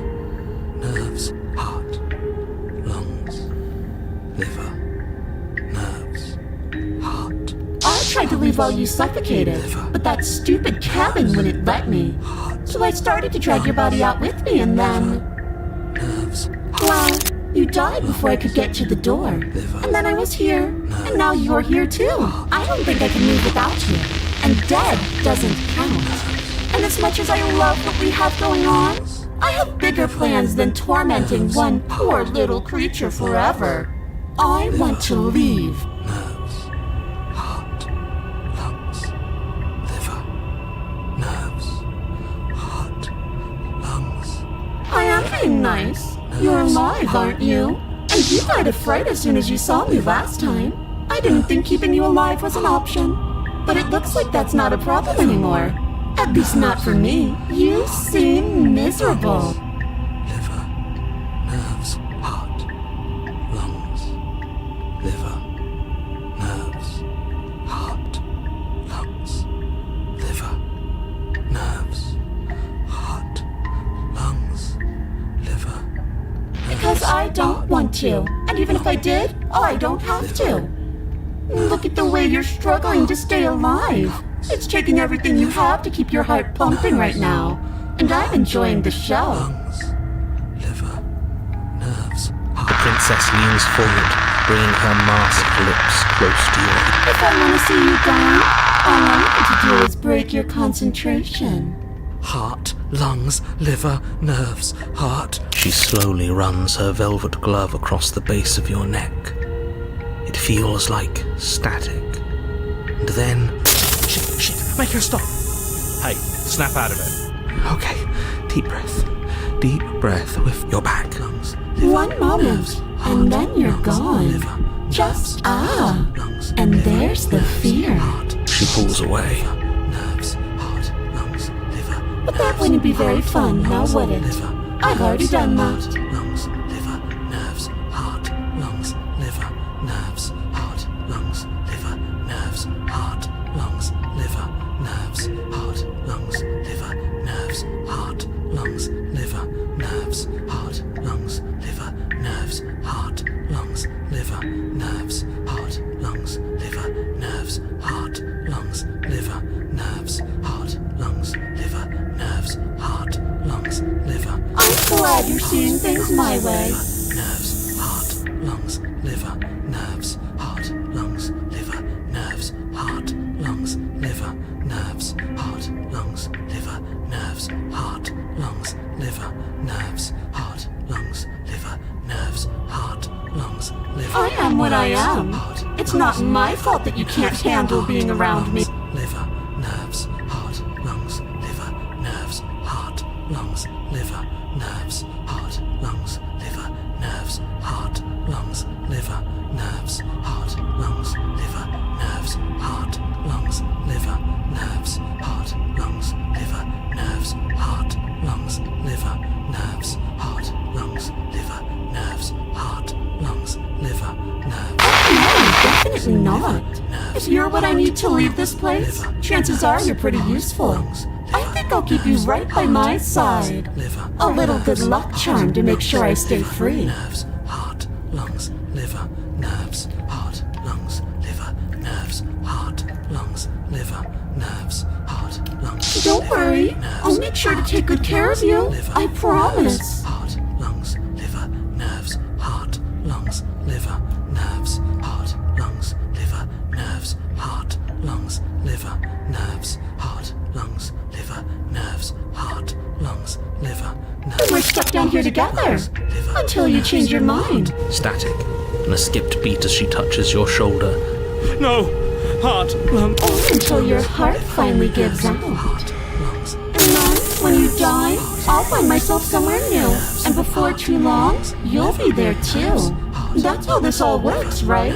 nerves, heart, lungs, liver, nerves, heart. I tried to leave while you suffocated, but that stupid cabin wouldn't let me. So I started to drag your body out with me and then... Nerves, Well, you died before I could get to the door. And then I was here, and now you're here too. I don't think I can move without you. And dead doesn't count. And as much as I love what we have going on, I have bigger plans than tormenting one poor little creature forever. I want to leave. nerves, heart, lungs, liver, nerves, heart, lungs. I am being nice. You're alive, aren't you? And you died of fright as soon as you saw me last time. I didn't think keeping you alive was an option. But it looks like that's not a problem anymore. At least not for me. You seem miserable. Liver, nerves, heart, lungs, liver, nerves, heart, lungs, liver, nerves, heart, lungs, liver. Because I don't want to. And even if I did, I don't have to. Look at the way you're struggling to stay alive. It's taking everything you have to keep your heart pumping right now. And I'm enjoying the show. Lungs, liver, nerves. The princess leans forward, bringing her masked lips close to yours. If I want to see you gone, all I need to do is break your concentration. Heart, lungs, liver, nerves, heart. She slowly runs her velvet glove across the base of your neck. It feels like static. And then... Shit, make her stop. Hey, snap out of it. Okay, deep breath. Deep breath with your back. Lungs, One moment, and then you're gone. Just lungs, and there's the fear. She pulls away. Nerves, heart, lungs, liver. But that wouldn't be very fun, now would it? I've already done that. Lungs, liver, nerves, heart, lungs, liver, nerves, heart, lungs, liver, nerves, heart, lungs, liver, nerves, heart, lungs, liver, nerves, heart, lungs, liver, nerves, heart, lungs, liver, nerves, heart, lungs, liver, nerves, heart, lungs, liver, nerves, heart, lungs, liver, nerves, heart, lungs, liver, nerves, heart, lungs, liver. I'm glad you're seeing things my way. Nerves, heart, lungs, liver, nerves, heart, lungs, liver, nerves, heart, lungs, liver, nerves, heart, lungs, liver, nerves, heart, lungs, liver, nerves, heart, lungs, liver, nerves, heart, lungs, liver. I am what I am. It's not my fault that you can't handle being around me. Liver, nerves, heart, lungs, liver, nerves, heart, lungs, liver, nerves, heart, lungs, liver, nerves, heart, lungs, liver, nerves, heart, lungs, liver, nerves, heart, lungs, liver, nerves, heart, lungs, liver, nerves, heart, lungs, liver, nerves, heart, lungs, liver, nerves, heart, lungs, liver, nerves. Definitely not. If you're what I need to leave this place, chances are you're pretty useful. I think I'll keep you right by my side. A little good luck charm to make sure I stay free. Nerves, heart, lungs, liver, nerves, heart, lungs, liver, nerves, heart, lungs, liver, nerves, heart, lungs. Don't worry, I'll make sure to take good care of you. I promise. Heart, lungs, liver, nerves, heart, lungs, liver, nerves, heart, lungs, liver, nerves, heart, lungs, liver, nerves, heart, lungs, liver, nerves, heart, lungs, liver, nerves. We're stuck down here together until you change your mind. Static, and a skipped beat as she touches your shoulder. No! Heart! Only until your heart finally gives out. Heart, lungs, And then, when you die, I'll find myself somewhere new. And before too long, you'll be there too. That's how this all works, right?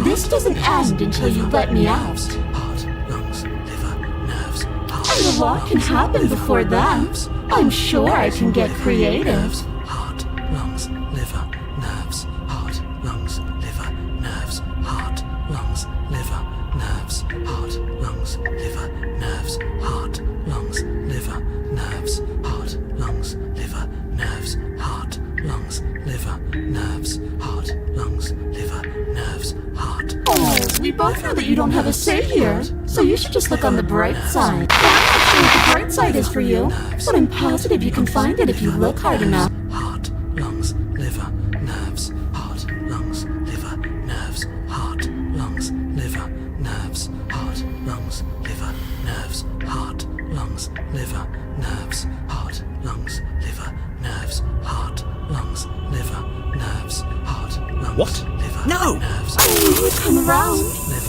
This doesn't end until you let me out. heart, lungs, liver, nerves, heart, And a lot can happen before then. I'm sure I can get creative. heart, lungs, liver, nerves, heart, lungs, liver, nerves, heart, lungs, liver, nerves, heart, lungs, liver, nerves, heart, lungs, liver, nerves, heart, lungs, liver, nerves, heart, lungs, liver, nerves, heart, lungs, liver, nerves, heart. Oh, we both know that you don't have a say here, so you should just look on the bright side. I'm not sure what the bright side is for you, but I'm positive you can find it if you look hard enough. Heart, lungs, liver, nerves, heart, lungs, liver, nerves, heart, lungs, liver, nerves, heart, lungs, liver, nerves, heart, lungs, liver, nerves, heart, lungs, liver, nerves, heart, lungs, liver, nerves, heart, lungs, What? liver, No! nerves, Oh, you come around.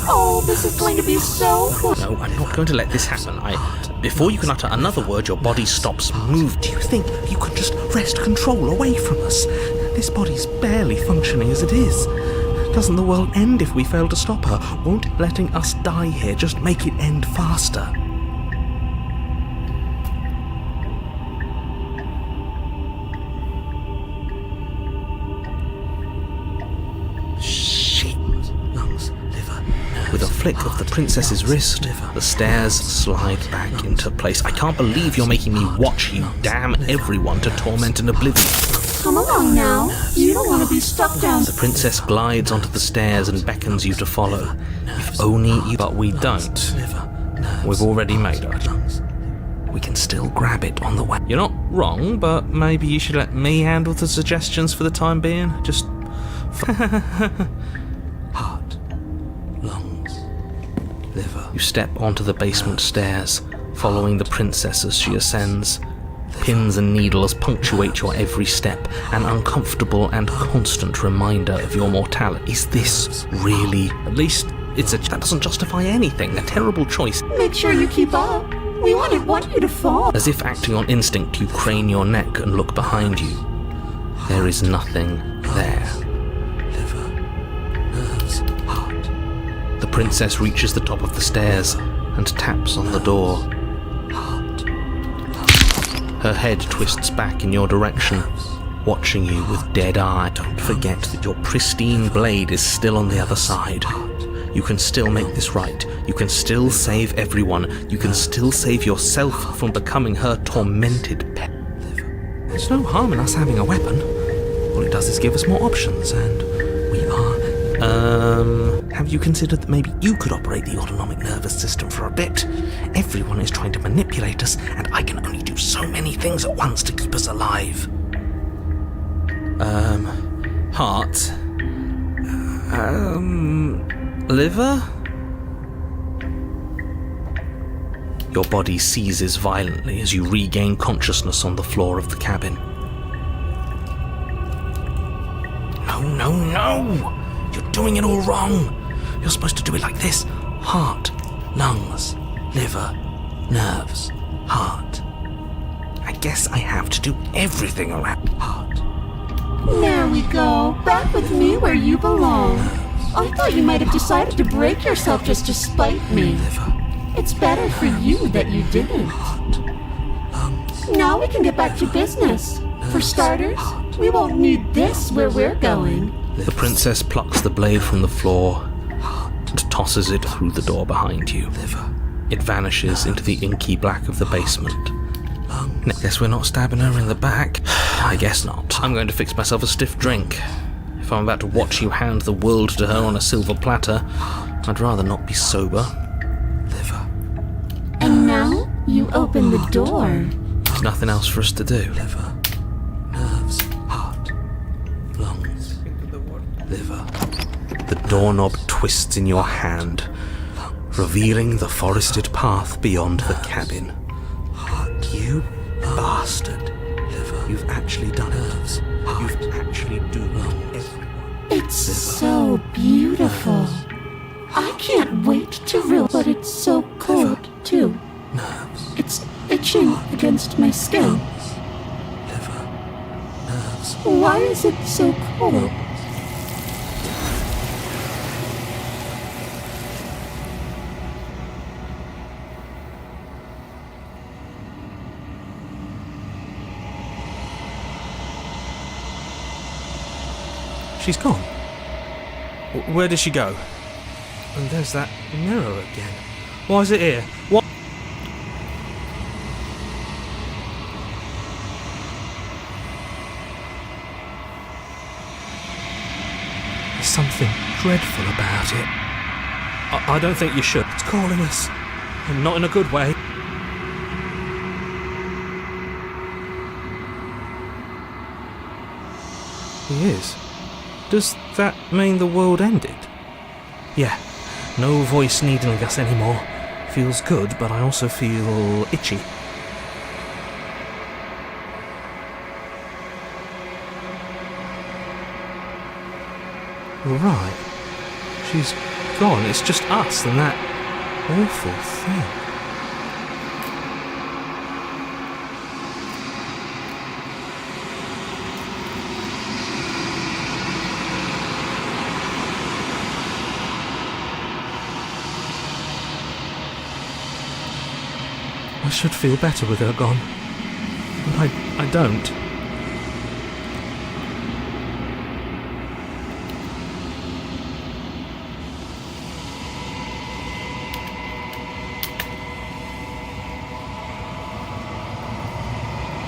Oh, this is going to be so cool. No, I'm not going to let this happen. Before you can utter another word, your body stops moving. Do you think you could just wrest control away from us? This body's barely functioning as it is. Doesn't the world end if we fail to stop her? Won't letting us die here just make it end faster? Shit. Lungs, liver, With a flick of the princess's wrist, the stairs slide back into place. I can't believe you're making me watch you damn everyone to torment and oblivion. Come along now. You don't want to be stuck down. The princess glides onto the stairs and beckons you to follow. If only you... But we don't. We've already made our... We can still grab it on the way. You're not wrong, but maybe you should let me handle the suggestions for the time being. Just... heart, lungs, liver. You step onto the basement stairs, following the princess as she ascends. Pins and needles punctuate your every step, an uncomfortable and constant reminder of your mortality. Is this really... At least, that doesn't justify anything. A terrible choice. Make sure you keep up. We wouldn't want you to fall. As if acting on instinct, you crane your neck and look behind you. There is nothing there. Liver, nerves, heart. The princess reaches the top of the stairs and taps on the door. Her head twists back in your direction, watching you with dead eye. Don't forget that your pristine blade is still on the other side. You can still make this right. You can still save everyone. You can still save yourself from becoming her tormented pet. There's no harm in us having a weapon. All it does is give us more options, and we are... Have you considered that maybe you could operate the autonomic nervous system for a bit? Everyone is trying to manipulate us, and I can only do so many things at once to keep us alive. Heart? Liver? Your body seizes violently as you regain consciousness on the floor of the cabin. No! You're doing it all wrong! You're supposed to do it like this. Heart, lungs, liver, nerves, heart. I guess I have to do everything around heart. There we go. Back with me where you belong. I thought you might have decided to break yourself just to spite me. Liver, It's better for you that you didn't. heart, lungs, Now we can get back to business. For starters, we won't need this where we're going. The princess plucks the blade from the floor and tosses it through the door behind you. It vanishes into the inky black of the basement. I guess we're not stabbing her in the back. I guess not. I'm going to fix myself a stiff drink. If I'm about to watch you hand the world to her on a silver platter, I'd rather not be sober. liver, And now you open the door. There's nothing else for us to do. liver, nerves, heart, lungs, liver. The doorknob twists in your hand, revealing the forested path beyond the cabin. You bastard. You've actually done it. You've actually doomed everyone. It's so beautiful. I can't wait to reel, but it's so cold, too. Nerves, It's itching against my skin. liver, nerves. Why is it so cold? She's gone. Where did she go? And there's that mirror again. Why is it here? What? There's something dreadful about it. I don't think you should. It's calling us. And not in a good way. He is. Does that mean the world ended? Yeah, no voice needling us anymore. Feels good, but I also feel itchy. Right. She's gone. It's just us and that awful thing. I should feel better with her gone. But I don't.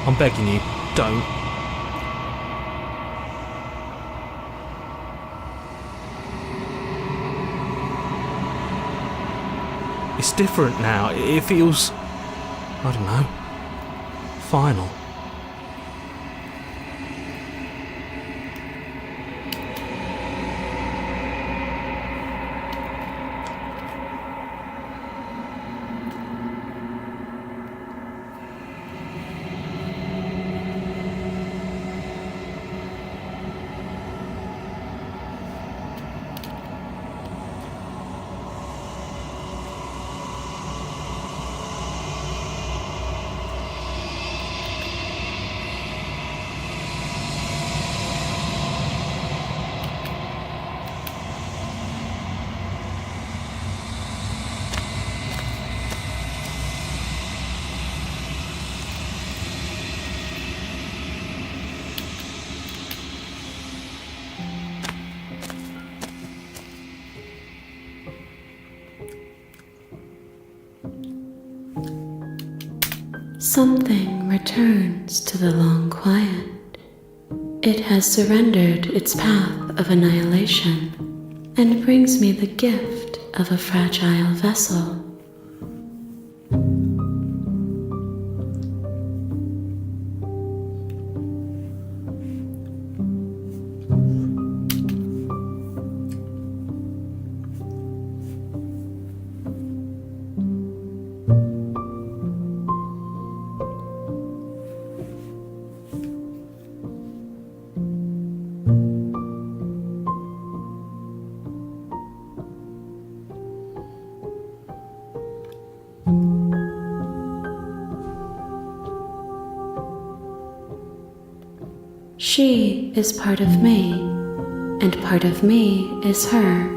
I'm begging you, don't. It's different now. It feels, I don't know, final. Something returns to the long quiet. It has surrendered its path of annihilation and brings me the gift of a fragile vessel. She is part of me, and part of me is her.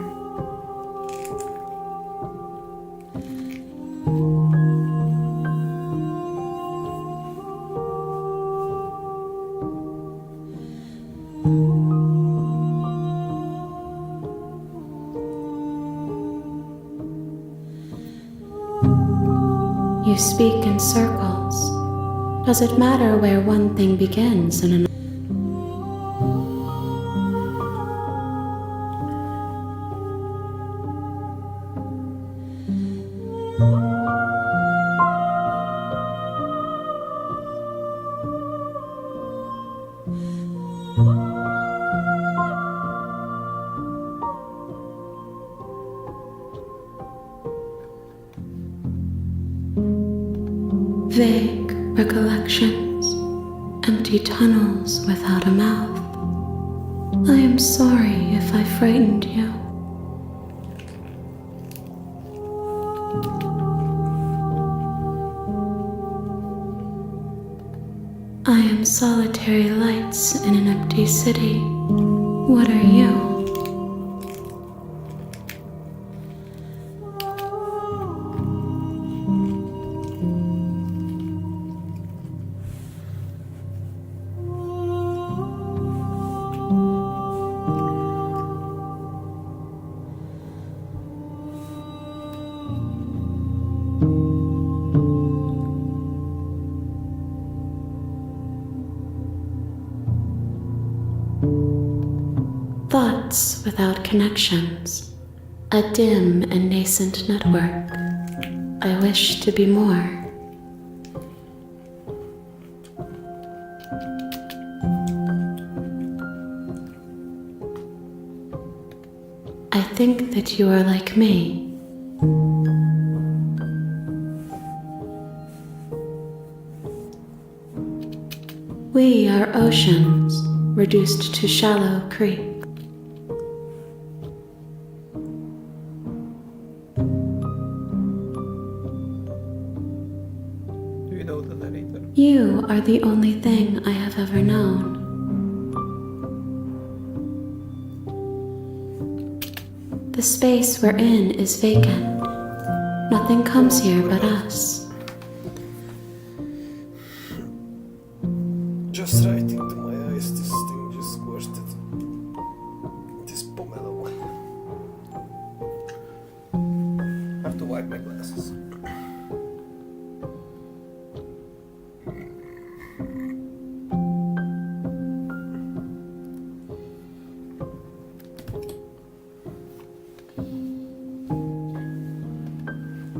You speak in circles. Does it matter where one thing begins and another? Vague recollections, empty tunnels without a mouth. I am sorry if I frightened you. I am solitary lights in an empty city. What are you? Thoughts without connections, a dim and nascent network. I wish to be more. I think that you are like me. We are oceans, reduced to shallow creeks. Do you know the narrator? You are the only thing I have ever known. The space we're in is vacant. Nothing comes here but us. Just right into my eyes, this thing just squashed it. This pomelo. I have to wipe my glasses.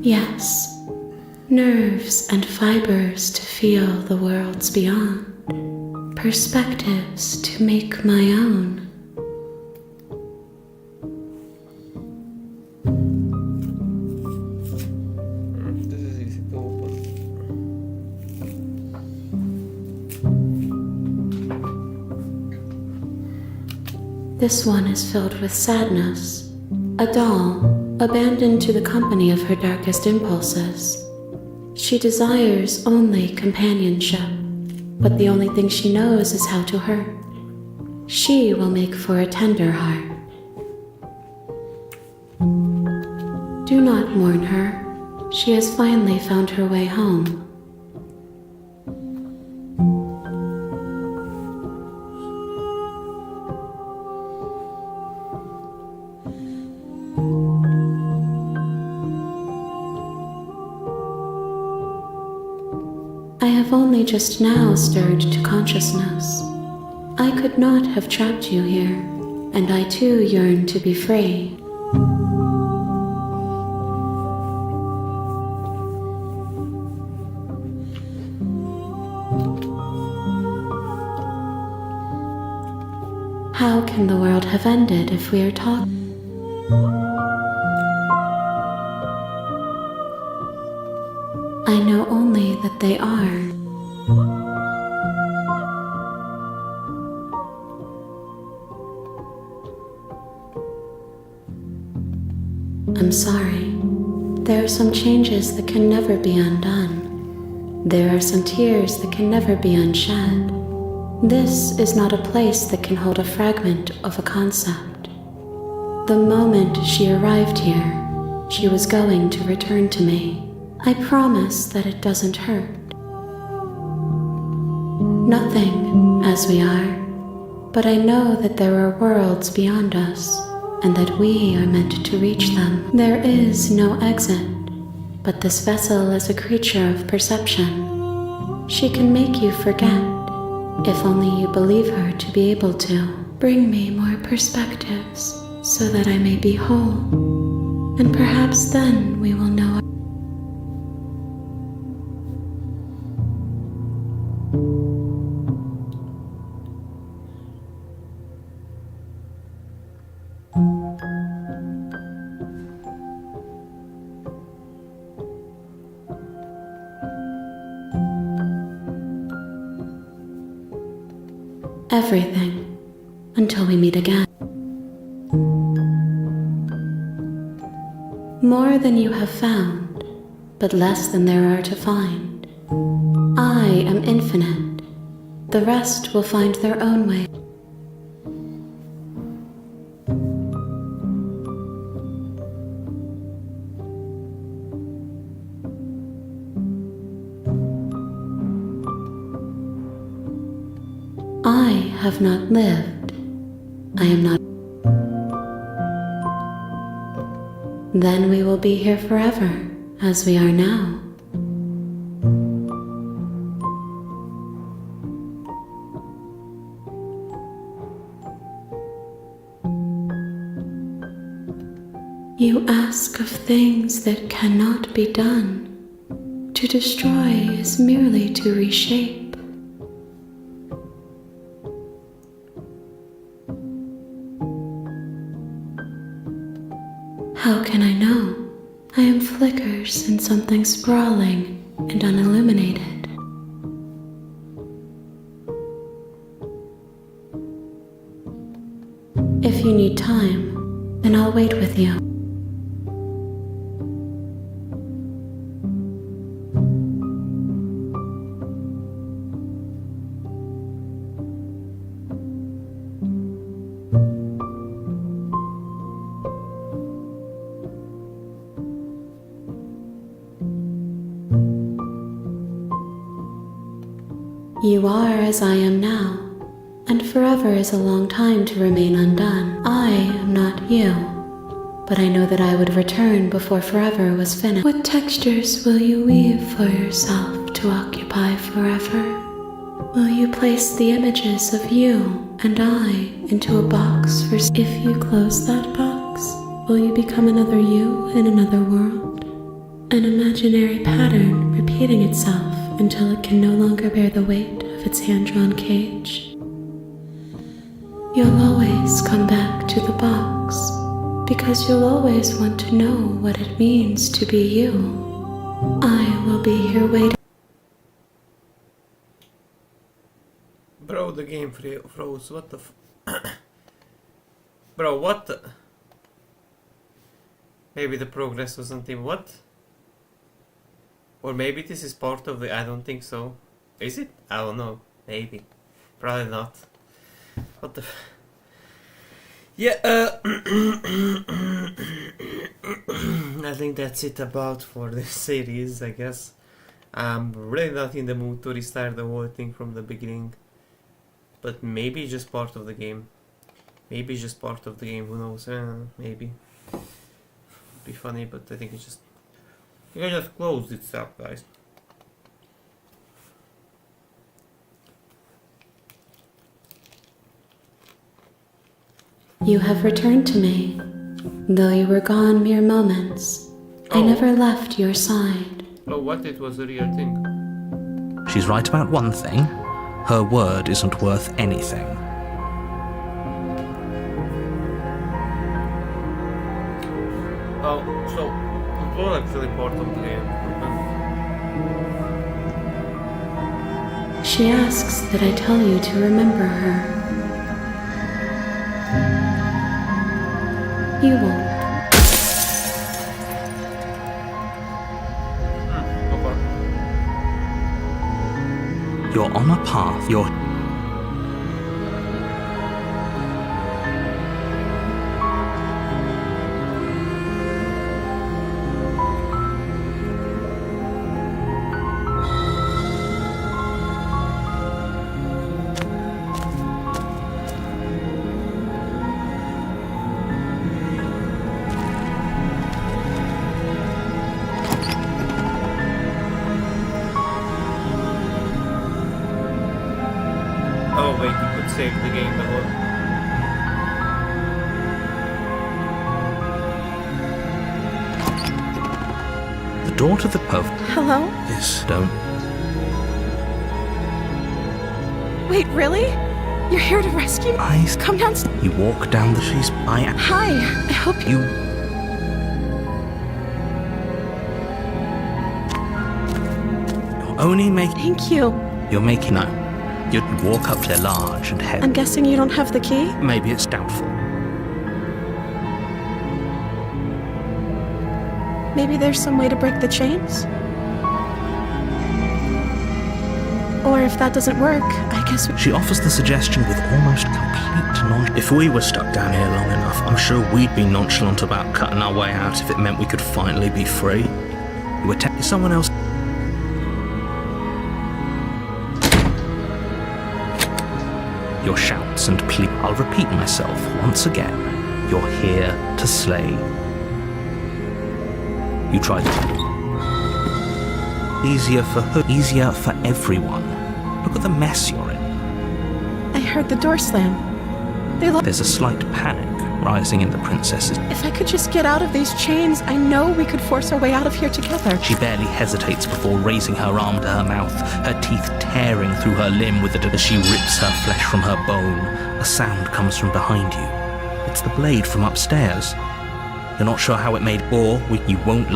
Yes, nerves and fibers to feel the worlds beyond, perspectives to make my own. This is easy to open. This one is filled with sadness, a doll abandoned to the company of her darkest impulses. She desires only companionship, but the only thing she knows is how to hurt. She will make for a tender heart. Do not mourn her. She has finally found her way home. I have only just now stirred to consciousness. I could not have trapped you here, and I too yearn to be free. How can the world have ended if we are talking? I know only that they are. I'm sorry. There are some changes that can never be undone. There are some tears that can never be unshed. This is not a place that can hold a fragment of a concept. The moment she arrived here, she was going to return to me. I promise that it doesn't hurt. Nothing, as we are, but I know that there are worlds beyond us, and that we are meant to reach them. There is no exit, but this vessel is a creature of perception. She can make you forget, if only you believe her to be able to. Bring me more perspectives, so that I may be whole, and perhaps then we will know. Everything, until we meet again. More than you have found, but less than there are to find. I am infinite. The rest will find their own way. I have not lived. I am not. Then we will be here forever, as we are now. You ask of things that cannot be done. To destroy is merely to reshape. How can I know? I am flickers in something sprawling and unilluminated. If you need time, then I'll wait with you. You are as I am now, and forever is a long time to remain undone. I am not you, but I know that I would return before forever was finished. What textures will you weave for yourself to occupy forever? Will you place the images of you and I into a box for... If you close that box, will you become another you in another world? An imaginary pattern repeating itself until it can no longer bear the weight of its hand-drawn cage. You'll always come back to the box, because you'll always want to know what it means to be you. I will be here waiting. Bro, the game froze. What the Bro, what the... Maybe the progress wasn't in what? Or maybe this is part of the... I don't think so. Is it? I don't know. Maybe. Probably not. What the... Yeah, I think that's it about for this series, I guess. I'm really not in the mood to restart the whole thing from the beginning. But maybe just part of the game. Maybe just part of the game, who knows? Maybe. Be funny, but I think it's just... I think I just closed itself, guys. You have returned to me. Though you were gone mere moments, I never left your side. Oh, what? It was a real thing. She's right about one thing. Her word isn't worth anything. Oh, so it was actually part of the game. She asks that I tell you to remember her. You won't. You're on a path. way we could save the game level. The door to the pub Hello? is don't. Wait, really? You're here to rescue me? Eyes. Come downstairs. You walk down the she's. I am. Hi, I hope you... You. You're only making. Thank you. You're making. No. You'd walk up to their large and heavy. I'm guessing you don't have the key? Maybe it's doubtful. Maybe there's some way to break the chains? Or if that doesn't work, I guess She offers the suggestion with almost complete non. If we were stuck down here long enough, I'm sure we'd be nonchalant about cutting our way out if it meant we could finally be free. You were telling someone else. Your shouts and plea. I'll repeat myself once again. You're here to slay. You tried it. Easier for her, easier for everyone. Look at the mess you're in. I heard the door slam. They locked. There's a slight panic rising in the princess's. If I could just get out of these chains, I know we could force our way out of here together. She barely hesitates before raising her arm to her mouth, her teeth tearing through her limb with it as she rips her flesh from her bone. A sound comes from behind you. It's the blade from upstairs. You're not sure how it made, or you won't.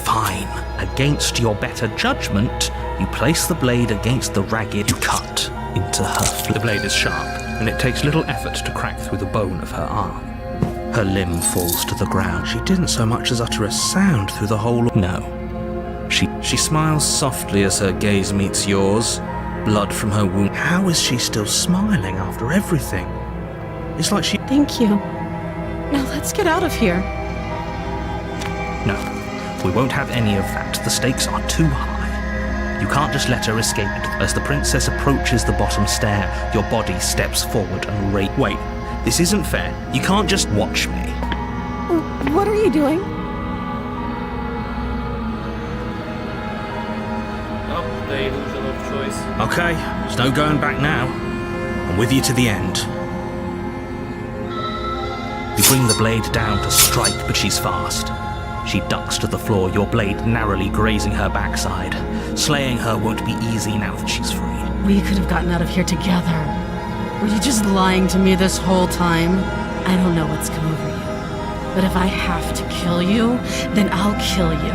Fine. Against your better judgment, you place the blade against the ragged. You cut into her. The blade is sharp, and it takes little effort to crack through the bone of her arm. Her limb falls to the ground. She didn't so much as utter a sound through the whole. No. She smiles softly as her gaze meets yours. Blood from her wound. How is she still smiling after everything? It's like she. Thank you. Now let's get out of here. No, we won't have any of that. The stakes are too high. You can't just let her escape. As the princess approaches the bottom stair, your body steps forward and Wait, this isn't fair. You can't just watch me. What are you doing? Oh, the illusion of choice. Okay, there's no going back now. I'm with you to the end. You bring the blade down to strike, but she's fast. She ducks to the floor, your blade narrowly grazing her backside. Slaying her won't be easy now that she's free. We could have gotten out of here together. Were you just lying to me this whole time? I don't know what's come over you. But if I have to kill you, then I'll kill you.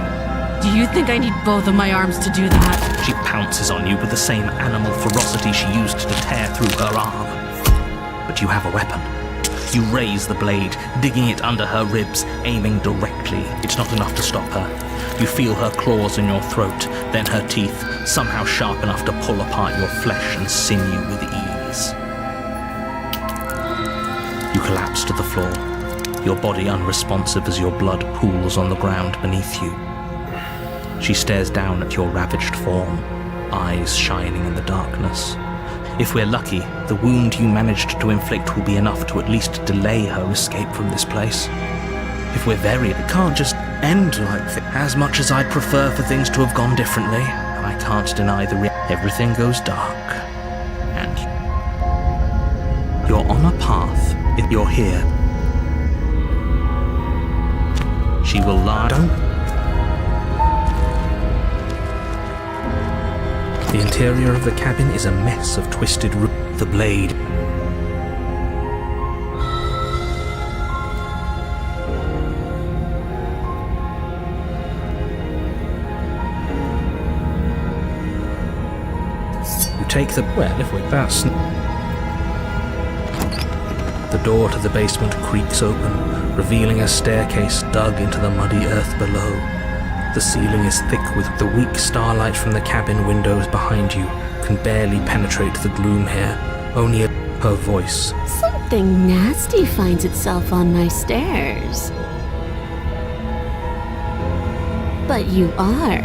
Do you think I need both of my arms to do that? She pounces on you with the same animal ferocity she used to tear through her arm. But you have a weapon. You raise the blade, digging it under her ribs, aiming directly. It's not enough to stop her. You feel her claws in your throat, then her teeth, somehow sharp enough to pull apart your flesh and sinew with ease. You collapse to the floor, your body unresponsive as your blood pools on the ground beneath you. She stares down at your ravaged form, eyes shining in the darkness. If we're lucky, the wound you managed to inflict will be enough to at least delay her escape from this place. If we're it can't just end like this. As much as I'd prefer for things to have gone differently, I can't deny everything goes dark. And you're on a path. If you're here, she will lie. The interior of the cabin is a mess of twisted the blade. You take the that's the door to the basement creaks open, revealing a staircase dug into the muddy earth below. The ceiling is thick with the weak starlight from the cabin windows behind you can barely penetrate the gloom here. Only her voice. Something nasty finds itself on my stairs. But you are.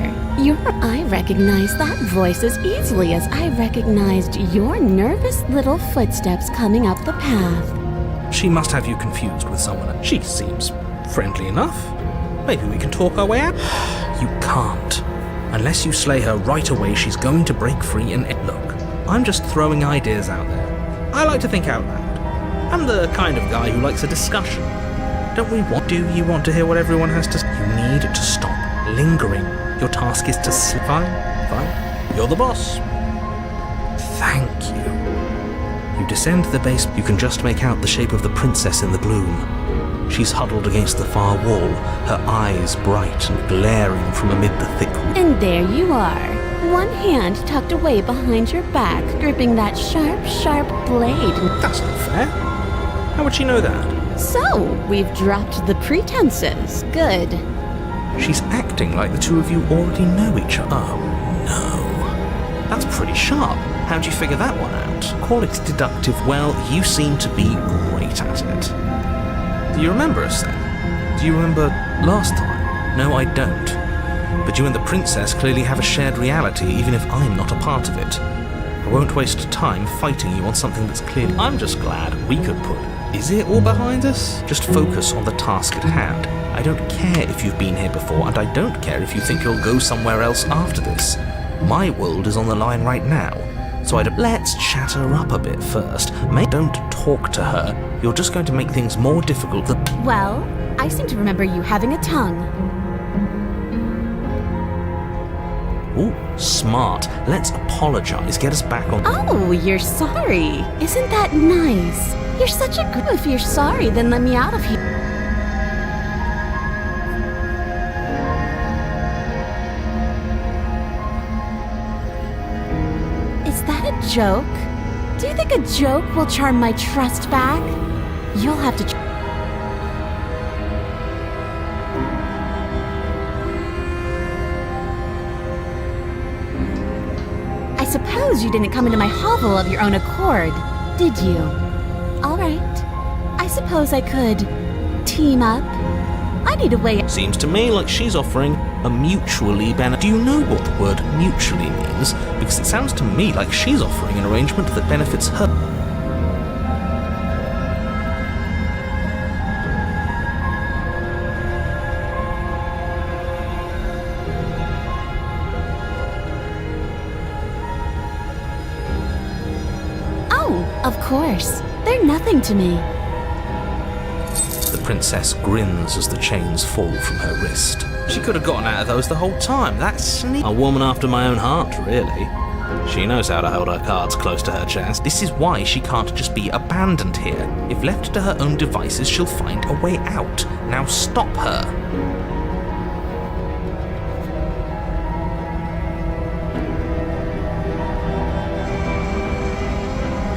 I recognize that voice as easily as I recognized your nervous little footsteps coming up the path. She must have you confused with someone. She seems friendly enough. Maybe we can talk our way out. You can't. Unless you slay her right away, she's going to break free and look. I'm just throwing ideas out there. I like to think out loud. I'm the kind of guy who likes a discussion. Don't we want? Do you want to hear what everyone has to say? You need to stop lingering. Your task is to sleep. Fine. You're the boss. Thank you. You descend the base. You can just make out the shape of the princess in the gloom. She's huddled against the far wall, her eyes bright and glaring from amid the thick wood. And there you are, one hand tucked away behind your back, gripping that sharp, sharp blade. That's not fair. How would she know that? So, we've dropped the pretenses. Good. She's acting like the two of you already know each other. Oh, no. That's pretty sharp. How'd you figure that one out? Call it deductive. Well, you seem to be great at it. Do you remember us then? Do you remember last time? No, I don't. But you and the princess clearly have a shared reality, even if I'm not a part of it. I won't waste time fighting you on something that's clear. I'm just glad we could put... Is it all behind us? Just focus on the task at hand. I don't care if you've been here before, and I don't care if you think you'll go somewhere else after this. My world is on the line right now. So let's chat her up a bit first. Don't talk to her. You're just going to make things more difficult than... Well, I seem to remember you having a tongue. Ooh, smart. Let's apologize. Get us back on... Oh, you're sorry. Isn't that nice? You're such a good... If you're sorry, then let me out of here. Is that a joke? Do you think a joke will charm my trust back? You'll have to... I suppose you didn't come into my hovel of your own accord, did you? All right. I suppose I could team up. I need a way... Seems to me like she's offering a mutually benefit. Do you know what the word mutually means? Because it sounds to me like she's offering an arrangement that benefits her. Oh, of course. They're nothing to me. The princess grins as the chains fall from her wrist. She could have gotten out of those the whole time. That's sneaky. A woman after my own heart, really. She knows how to hold her cards close to her chest. This is why she can't just be abandoned here. If left to her own devices, she'll find a way out. Now stop her.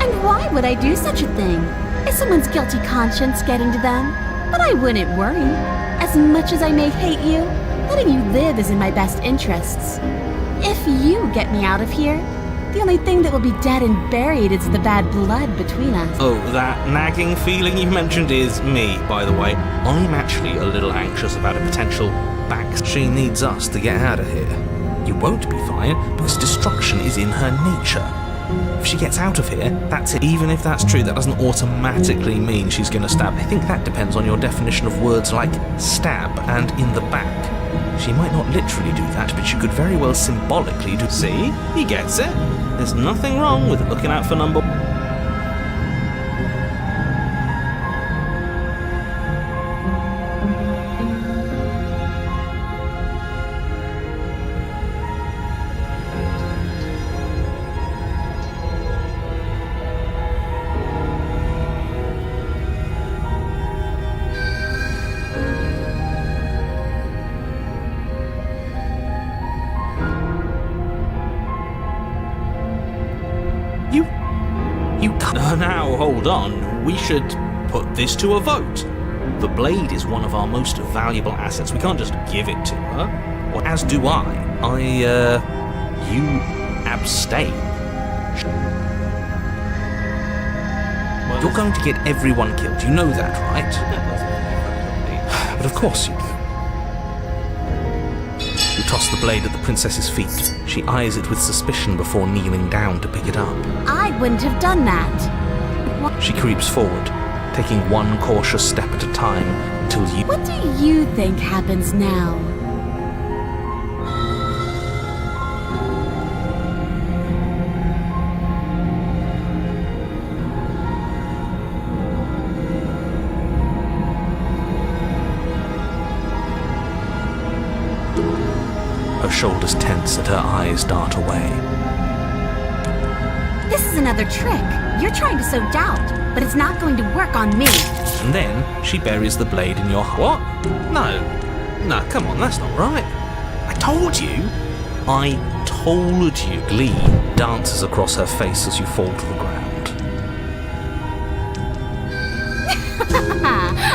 And why would I do such a thing? Is someone's guilty conscience getting to them? But I wouldn't worry. As much as I may hate you, letting you live is in my best interests. If you get me out of here, the only thing that will be dead and buried is the bad blood between us. Oh, that nagging feeling you mentioned is me, by the way. I'm actually a little anxious about a potential back. She needs us to get out of here. You won't be fine, because destruction is in her nature. If she gets out of here, that's it. Even if that's true, that doesn't automatically mean she's going to stab. I think that depends on your definition of words like stab and in the back. She might not literally do that, but she could very well symbolically do... See? He gets it. There's nothing wrong with looking out for number... Now, hold on. We should put this to a vote. The blade is one of our most valuable assets. We can't just give it to her. Or as do I. You abstain. You're going to get everyone killed. You know that, right? But of course you do. You toss the blade at the princess's feet. She eyes it with suspicion before kneeling down to pick it up. I wouldn't have done that. She creeps forward, taking one cautious step at a time until you... What do you think happens now? shoulders tense and her eyes dart away. This is another trick. You're trying to sow doubt, but it's not going to work on me. And then she buries the blade in your heart. What? No, come on, that's not right. I told you. Glee dances across her face as you fall to the ground.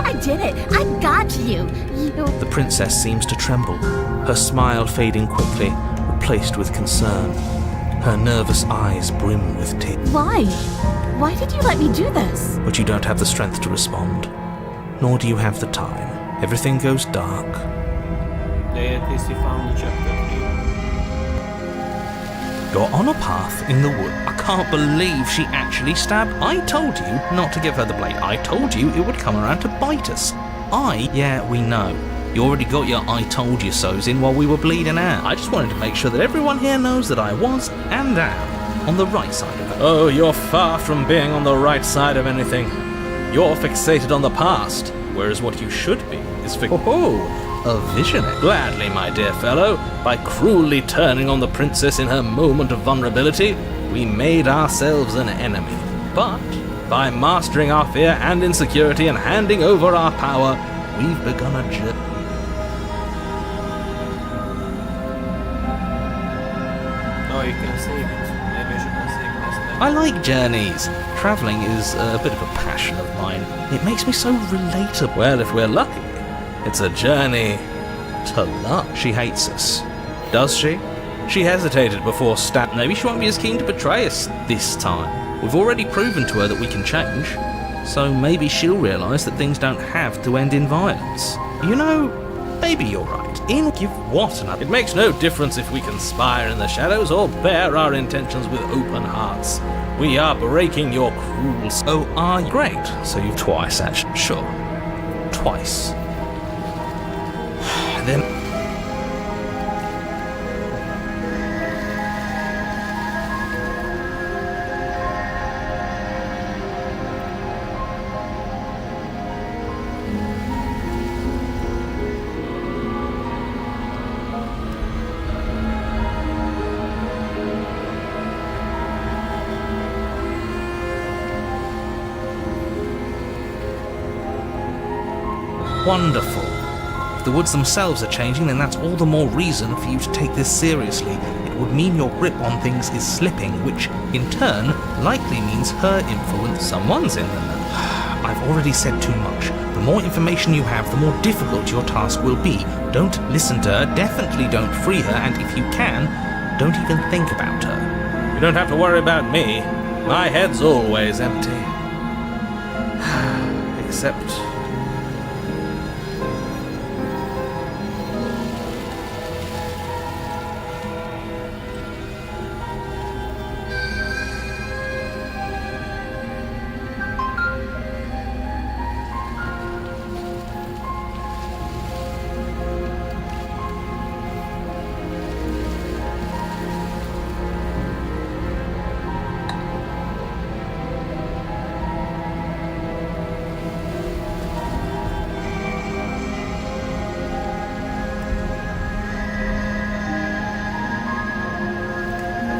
I did it. I got you. The princess seems to tremble, her smile fading quickly, replaced with concern. Her nervous eyes brim with tears. Why? Why did you let me do this? But you don't have the strength to respond, nor do you have the time. Everything goes dark. They at least you found the chapter 3. You're on a path in the wood. I can't believe she actually stabbed. I told you not to give her the blade. I told you it would come around to bite us. Yeah, we know. You already got your I told you so's in while we were bleeding out. I just wanted to make sure that everyone here knows that I was and am on the right side of it. Oh, you're far from being on the right side of anything. You're fixated on the past, whereas what you should be is A visionary. Gladly, my dear fellow, by cruelly turning on the princess in her moment of vulnerability, we made ourselves an enemy. But by mastering our fear and insecurity and handing over our power, we've begun a journey. Oh, you can save it. Maybe I should save it next time. I like journeys. Travelling is a bit of a passion of mine. It makes me so relatable. Well, if we're lucky, it's a journey to love. She hates us. Does she? She hesitated before Maybe she won't be as keen to betray us this time. We've already proven to her that we can change, so maybe she'll realise that things don't have to end in violence. You know, maybe you're right. Give what another? It makes no difference if we conspire in the shadows or bear our intentions with open hearts. We are breaking your cruel... Oh, are you? Great. So you've twice, actually. Sure. Twice. Then... Wonderful. If the woods themselves are changing, then that's all the more reason for you to take this seriously. It would mean your grip on things is slipping, which, in turn, likely means her influence. Someone's in the know. I've already said too much. The more information you have, the more difficult your task will be. Don't listen to her, definitely don't free her, and if you can, don't even think about her. You don't have to worry about me. My head's always empty. Except...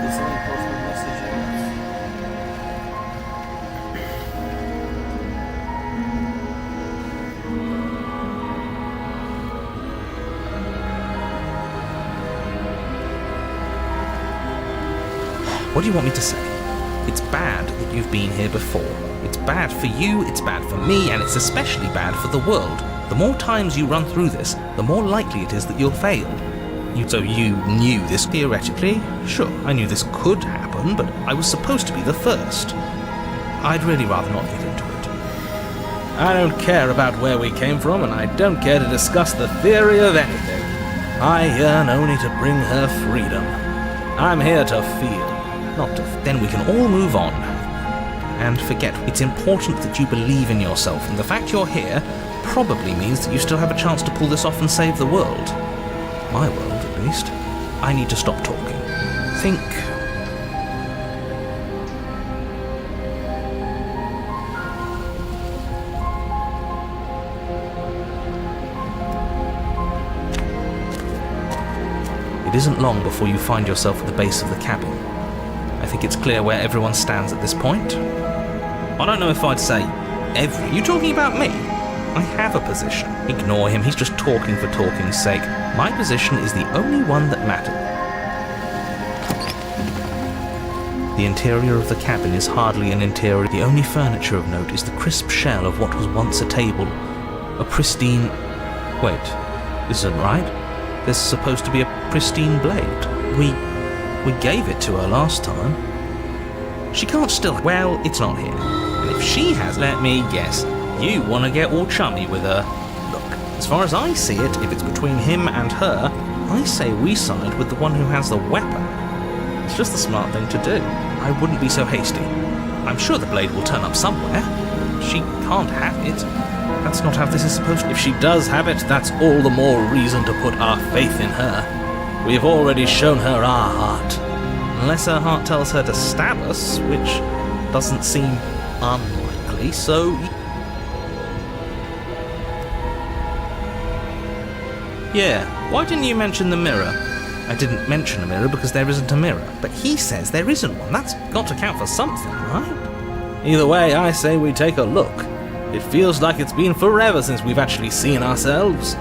This is an important message. What do you want me to say? It's bad that you've been here before. It's bad for you, it's bad for me, and it's especially bad for the world. The more times you run through this, the more likely it is that you'll fail. So you knew this theoretically? Sure, I knew this could happen, but I was supposed to be the first. I'd really rather not get into it. I don't care about where we came from, and I don't care to discuss the theory of anything. I yearn only to bring her freedom. I'm here to feel, not to... Then we can all move on. And forget, it's important that you believe in yourself, and the fact you're here probably means that you still have a chance to pull this off and save the world. My world, at least. I need to stop talking. Think... It isn't long before you find yourself at the base of the cabin. I think it's clear where everyone stands at this point. I don't know if I'd say every... You talking about me? I have a position. Ignore him, he's just talking for talking's sake. My position is the only one that matters. The interior of the cabin is hardly an interior. The only furniture of note is the crisp shell of what was once a table. A pristine... Wait, this isn't right. There's supposed to be a pristine blade. We gave it to her last time. She can't still... Well, it's not here. And if she has... Let me guess. You want to get all chummy with her. Look, as far as I see it, if it's between him and her, I say we side with the one who has the weapon. It's just the smart thing to do. I wouldn't be so hasty. I'm sure the blade will turn up somewhere. She can't have it. That's not how this is supposed to... If she does have it, that's all the more reason to put our faith in her. We have already shown her our heart. Unless her heart tells her to stab us, which doesn't seem unlikely, so... Yeah, why didn't you mention the mirror? I didn't mention a mirror because there isn't a mirror, but he says there isn't one. That's got to count for something, right? Either way, I say we take a look. It feels like it's been forever since we've actually seen ourselves.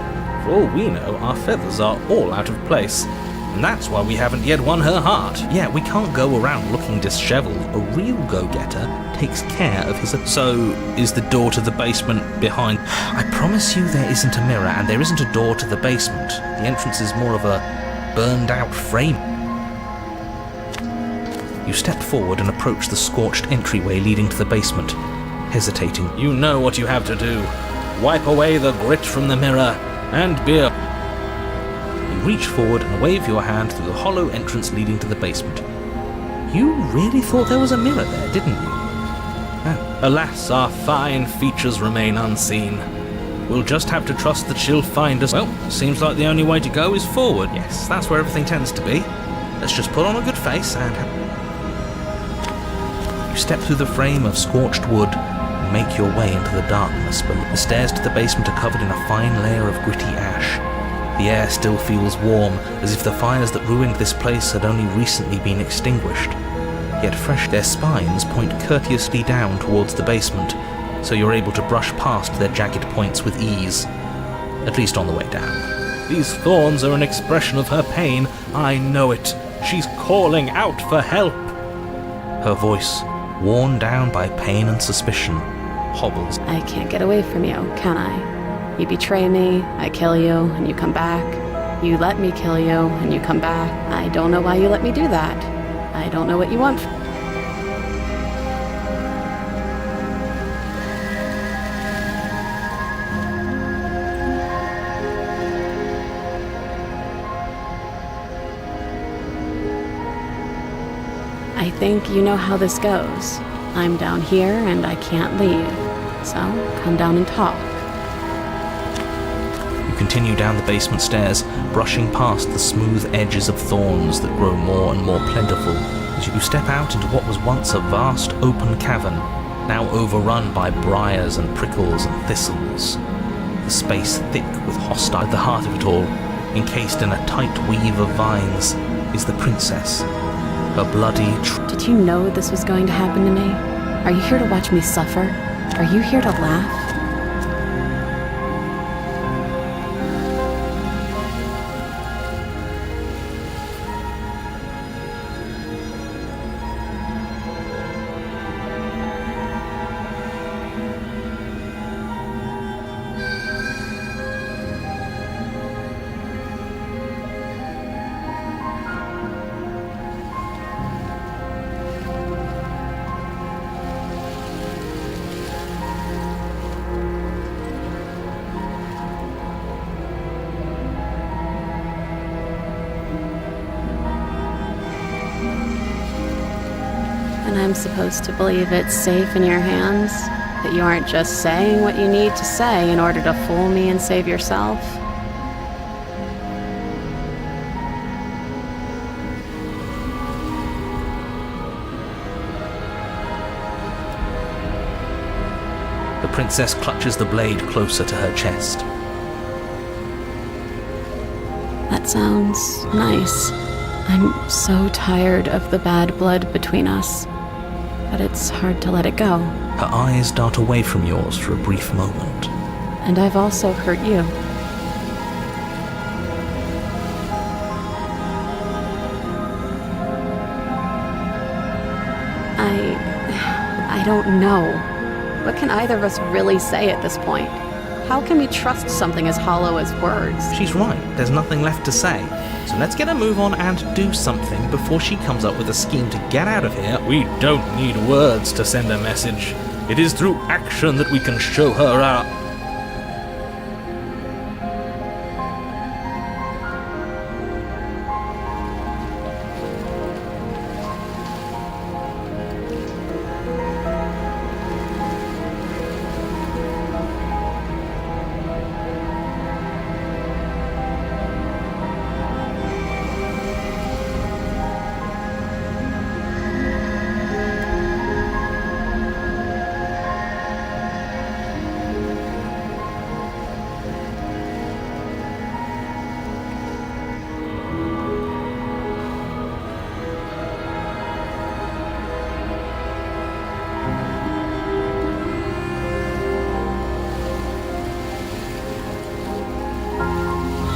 For all we know, our feathers are all out of place, and that's why we haven't yet won her heart. Yeah, we can't go around looking disheveled. A real go-getter takes care of his... So, is the door to the basement behind... I promise you there isn't a mirror, and there isn't a door to the basement. The entrance is more of a burned-out frame. You step forward and approach the scorched entryway leading to the basement, hesitating. You know what you have to do. Wipe away the grit from the mirror, and be a... You reach forward and wave your hand through the hollow entrance leading to the basement. You really thought there was a mirror there, didn't you? Oh. Alas, our fine features remain unseen. We'll just have to trust that she'll find us. Well, seems like the only way to go is forward. Yes, that's where everything tends to be. Let's just put on a good face and... You step through the frame of scorched wood and make your way into the darkness, but the stairs to the basement are covered in a fine layer of gritty ash. The air still feels warm, as if the fires that ruined this place had only recently been extinguished. Yet fresh, their spines point courteously down towards the basement, so you're able to brush past their jagged points with ease, at least on the way down. These thorns are an expression of her pain. I know it. She's calling out for help. Her voice, worn down by pain and suspicion, hobbles. I can't get away from you, can I? You betray me, I kill you, and you come back. You let me kill you, and you come back. I don't know why you let me do that. I don't know what you want from me. I think you know how this goes. I'm down here and I can't leave. So, come down and talk. You continue down the basement stairs, brushing past the smooth edges of thorns that grow more and more plentiful as you step out into what was once a vast open cavern, now overrun by briars and prickles and thistles. The space thick with hostile. At the heart of it all, encased in a tight weave of vines, is the princess. A bloody... Did you know this was going to happen to me? Are you here to watch me suffer? Are you here to laugh? I'm supposed to believe it's safe in your hands? That you aren't just saying what you need to say in order to fool me and save yourself? The princess clutches the blade closer to her chest. That That sounds nice. I'm so tired of the bad blood between us, but it's hard to let it go. Her eyes dart away from yours for a brief moment. And I've also hurt you. I don't know. What can either of us really say at this point? How can we trust something as hollow as words? She's right, there's nothing left to say. So let's get a move on and do something before she comes up with a scheme to get out of here. We don't need words to send a message. It is through action that we can show her our...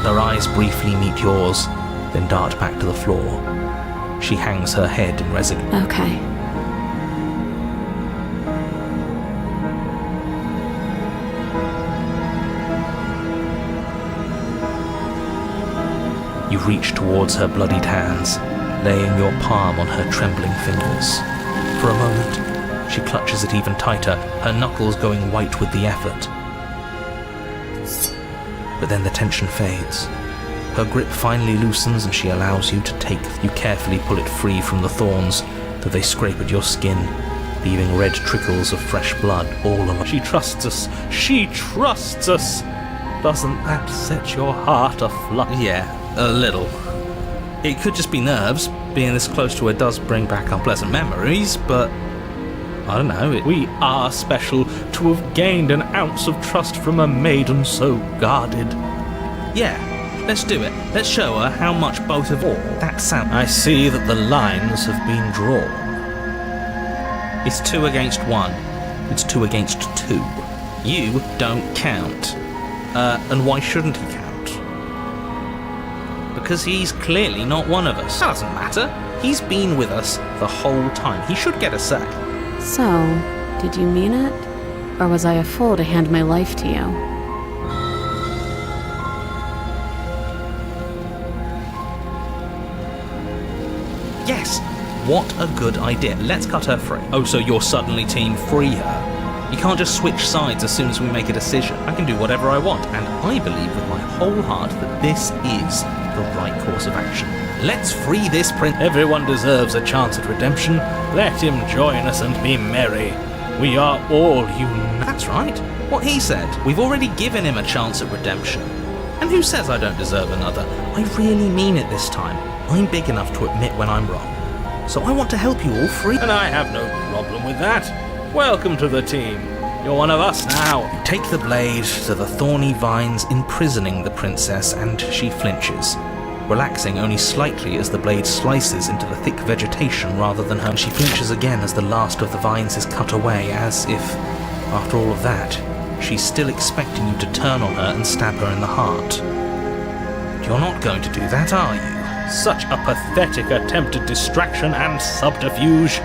Her eyes briefly meet yours, then dart back to the floor. She hangs her head in resignation. Okay. You reach towards her bloodied hands, laying your palm on her trembling fingers. For a moment, she clutches it even tighter, her knuckles going white with the effort. But then the tension fades. Her grip finally loosens and she allows you to take. You carefully pull it free from the thorns, though they scrape at your skin, leaving red trickles of fresh blood all along. She trusts us. She trusts us. Doesn't that set your heart aflutter? Yeah, a little. It could just be nerves. Being this close to her does bring back unpleasant memories, but I don't know. We are special to have gained an ounce of trust from a maiden so guarded. Yeah, let's do it. Let's show her how much both of all. That sound. I see that the lines have been drawn. It's 2 against 1. It's 2 against 2. You don't count. And why shouldn't he count? Because he's clearly not one of us. That doesn't matter. He's been with us the whole time. He should get a say. So, did you mean it? Or was I a fool to hand my life to you? Yes! What a good idea. Let's cut her free. Oh, so you're suddenly team free her? You can't just switch sides as soon as we make a decision. I can do whatever I want, and I believe with my whole heart that this is the right course of action. Let's free this prince. Everyone deserves a chance at redemption. Let him join us and be merry. We are all united. That's right. What he said. We've already given him a chance at redemption. And who says I don't deserve another? I really mean it this time. I'm big enough to admit when I'm wrong. So I want to help you all free. And I have no problem with that. Welcome to the team. You're one of us now. You take the blade to the thorny vines imprisoning the princess, and she flinches, relaxing only slightly as the blade slices into the thick vegetation rather than her. She flinches again as the last of the vines is cut away, as if, after all of that, she's still expecting you to turn on her and stab her in the heart. You're not going to do that, are you? Such a pathetic attempt at distraction and subterfuge.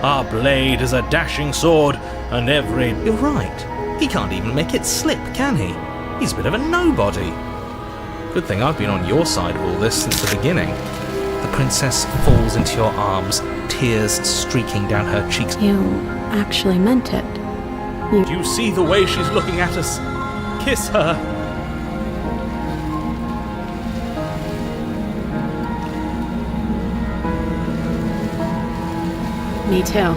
Our blade is a dashing sword, and every... You're right. He can't even make it slip, can he? He's a bit of a nobody. Good thing I've been on your side of all this since the beginning. The princess falls into your arms, tears streaking down her cheeks. You actually meant it. Do you see the way she's looking at us? Kiss her. Me too.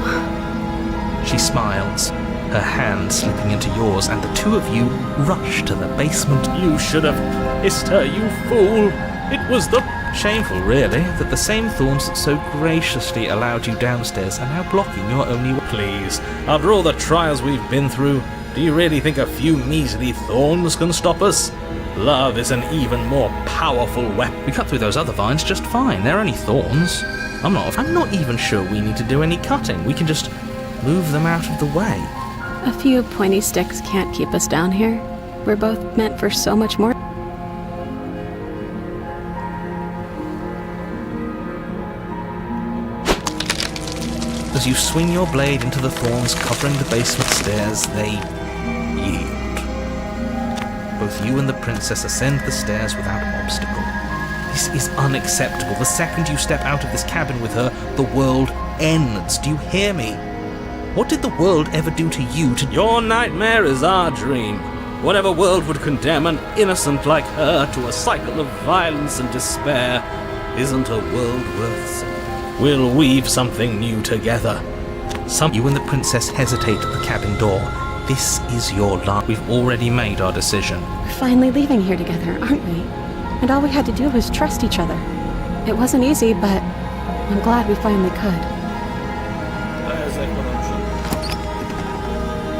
She smiles, her hand slipping into yours, and the two of you rush to the basement. You should have kissed her, you fool. It was the... Shameful, really, that the same thorns that so graciously allowed you downstairs are now blocking your only way. Please, after all the trials we've been through, do you really think a few measly thorns can stop us? Love is an even more powerful weapon. We cut through those other vines just fine. They're only thorns. I'm not even sure we need to do any cutting. We can just move them out of the way. A few pointy sticks can't keep us down here. We're both meant for so much more. As you swing your blade into the thorns covering the basement stairs, they yield. Both you and the princess ascend the stairs without obstacle. This is unacceptable. The second you step out of this cabin with her, the world ends. Do you hear me? What did the world ever do to you to... Your nightmare is our dream. Whatever world would condemn an innocent like her to a cycle of violence and despair isn't a world worth saving. We'll weave something new together. You and the princess hesitate at the cabin door. This is your last. We've already made our decision. We're finally leaving here together, aren't we? And all we had to do was trust each other. It wasn't easy, but I'm glad we finally could.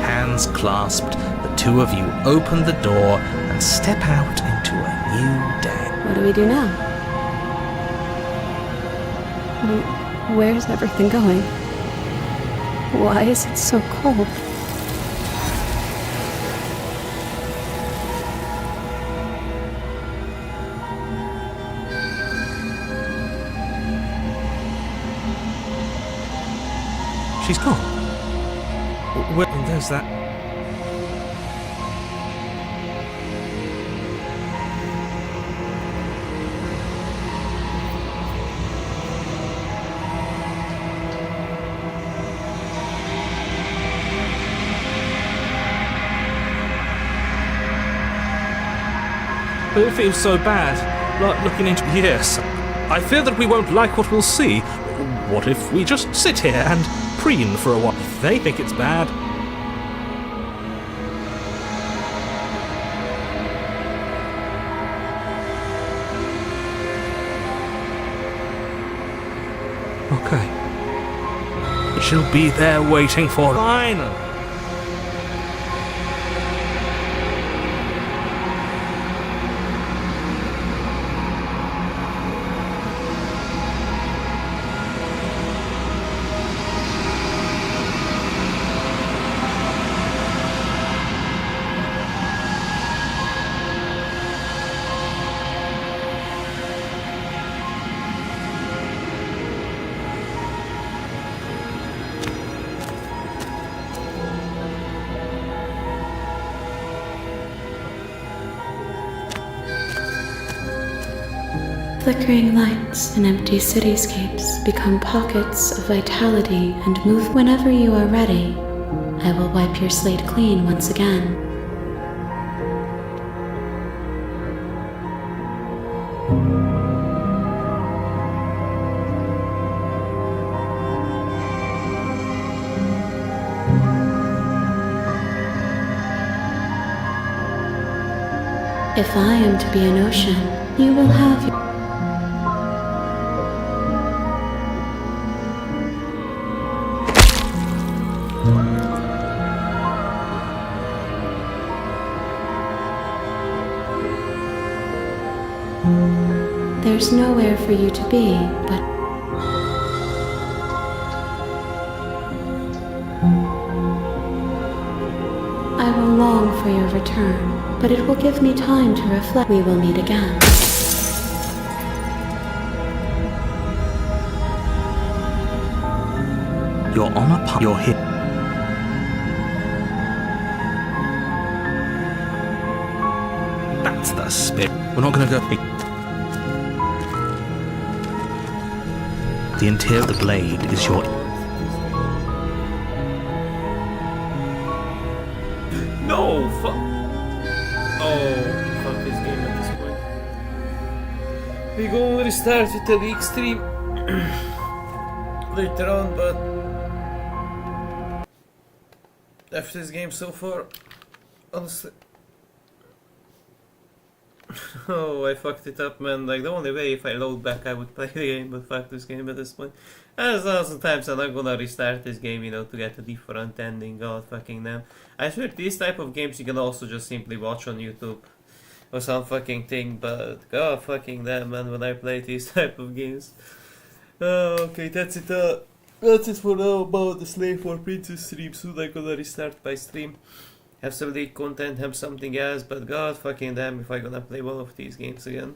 Hands clasped, the two of you open the door and step out into a new day. What do we do now? Where's everything going? Why is it so cold? She's gone. Well, there's that. But it feels so bad, like looking into... Yes, I fear that we won't like what we'll see. What if we just sit here and preen for a while? If they think it's bad... Okay. She'll be there waiting for... Fine! Flickering lights and empty cityscapes become pockets of vitality and move. Whenever you are ready, I will wipe your slate clean once again. If I am to be an ocean, you will have your... There's nowhere for you to be, but I will long for your return, but it will give me time to reflect. We will meet again. You're on a you're hit. That's the spit. We're not gonna go. The interior of the blade is your... No! Fuck! Oh, fuck this game at this point. We gonna restart with the league stream later on, but after this game so far, honestly... Oh, I fucked it up, man. Like, the only way if I load back I would play the game, but fuck this game at this point. As 1,000 times I'm not gonna restart this game, you know, to get a different ending, god fucking damn. I swear these type of games you can also just simply watch on YouTube. or some fucking thing, but god fucking damn, man, when I play these type of games. Okay, that's it. That's it for now about the Slave for Princess stream. Soon I'm gonna restart my stream. Have some leaked content, have something else, but god fucking damn if I'm gonna play one of these games again.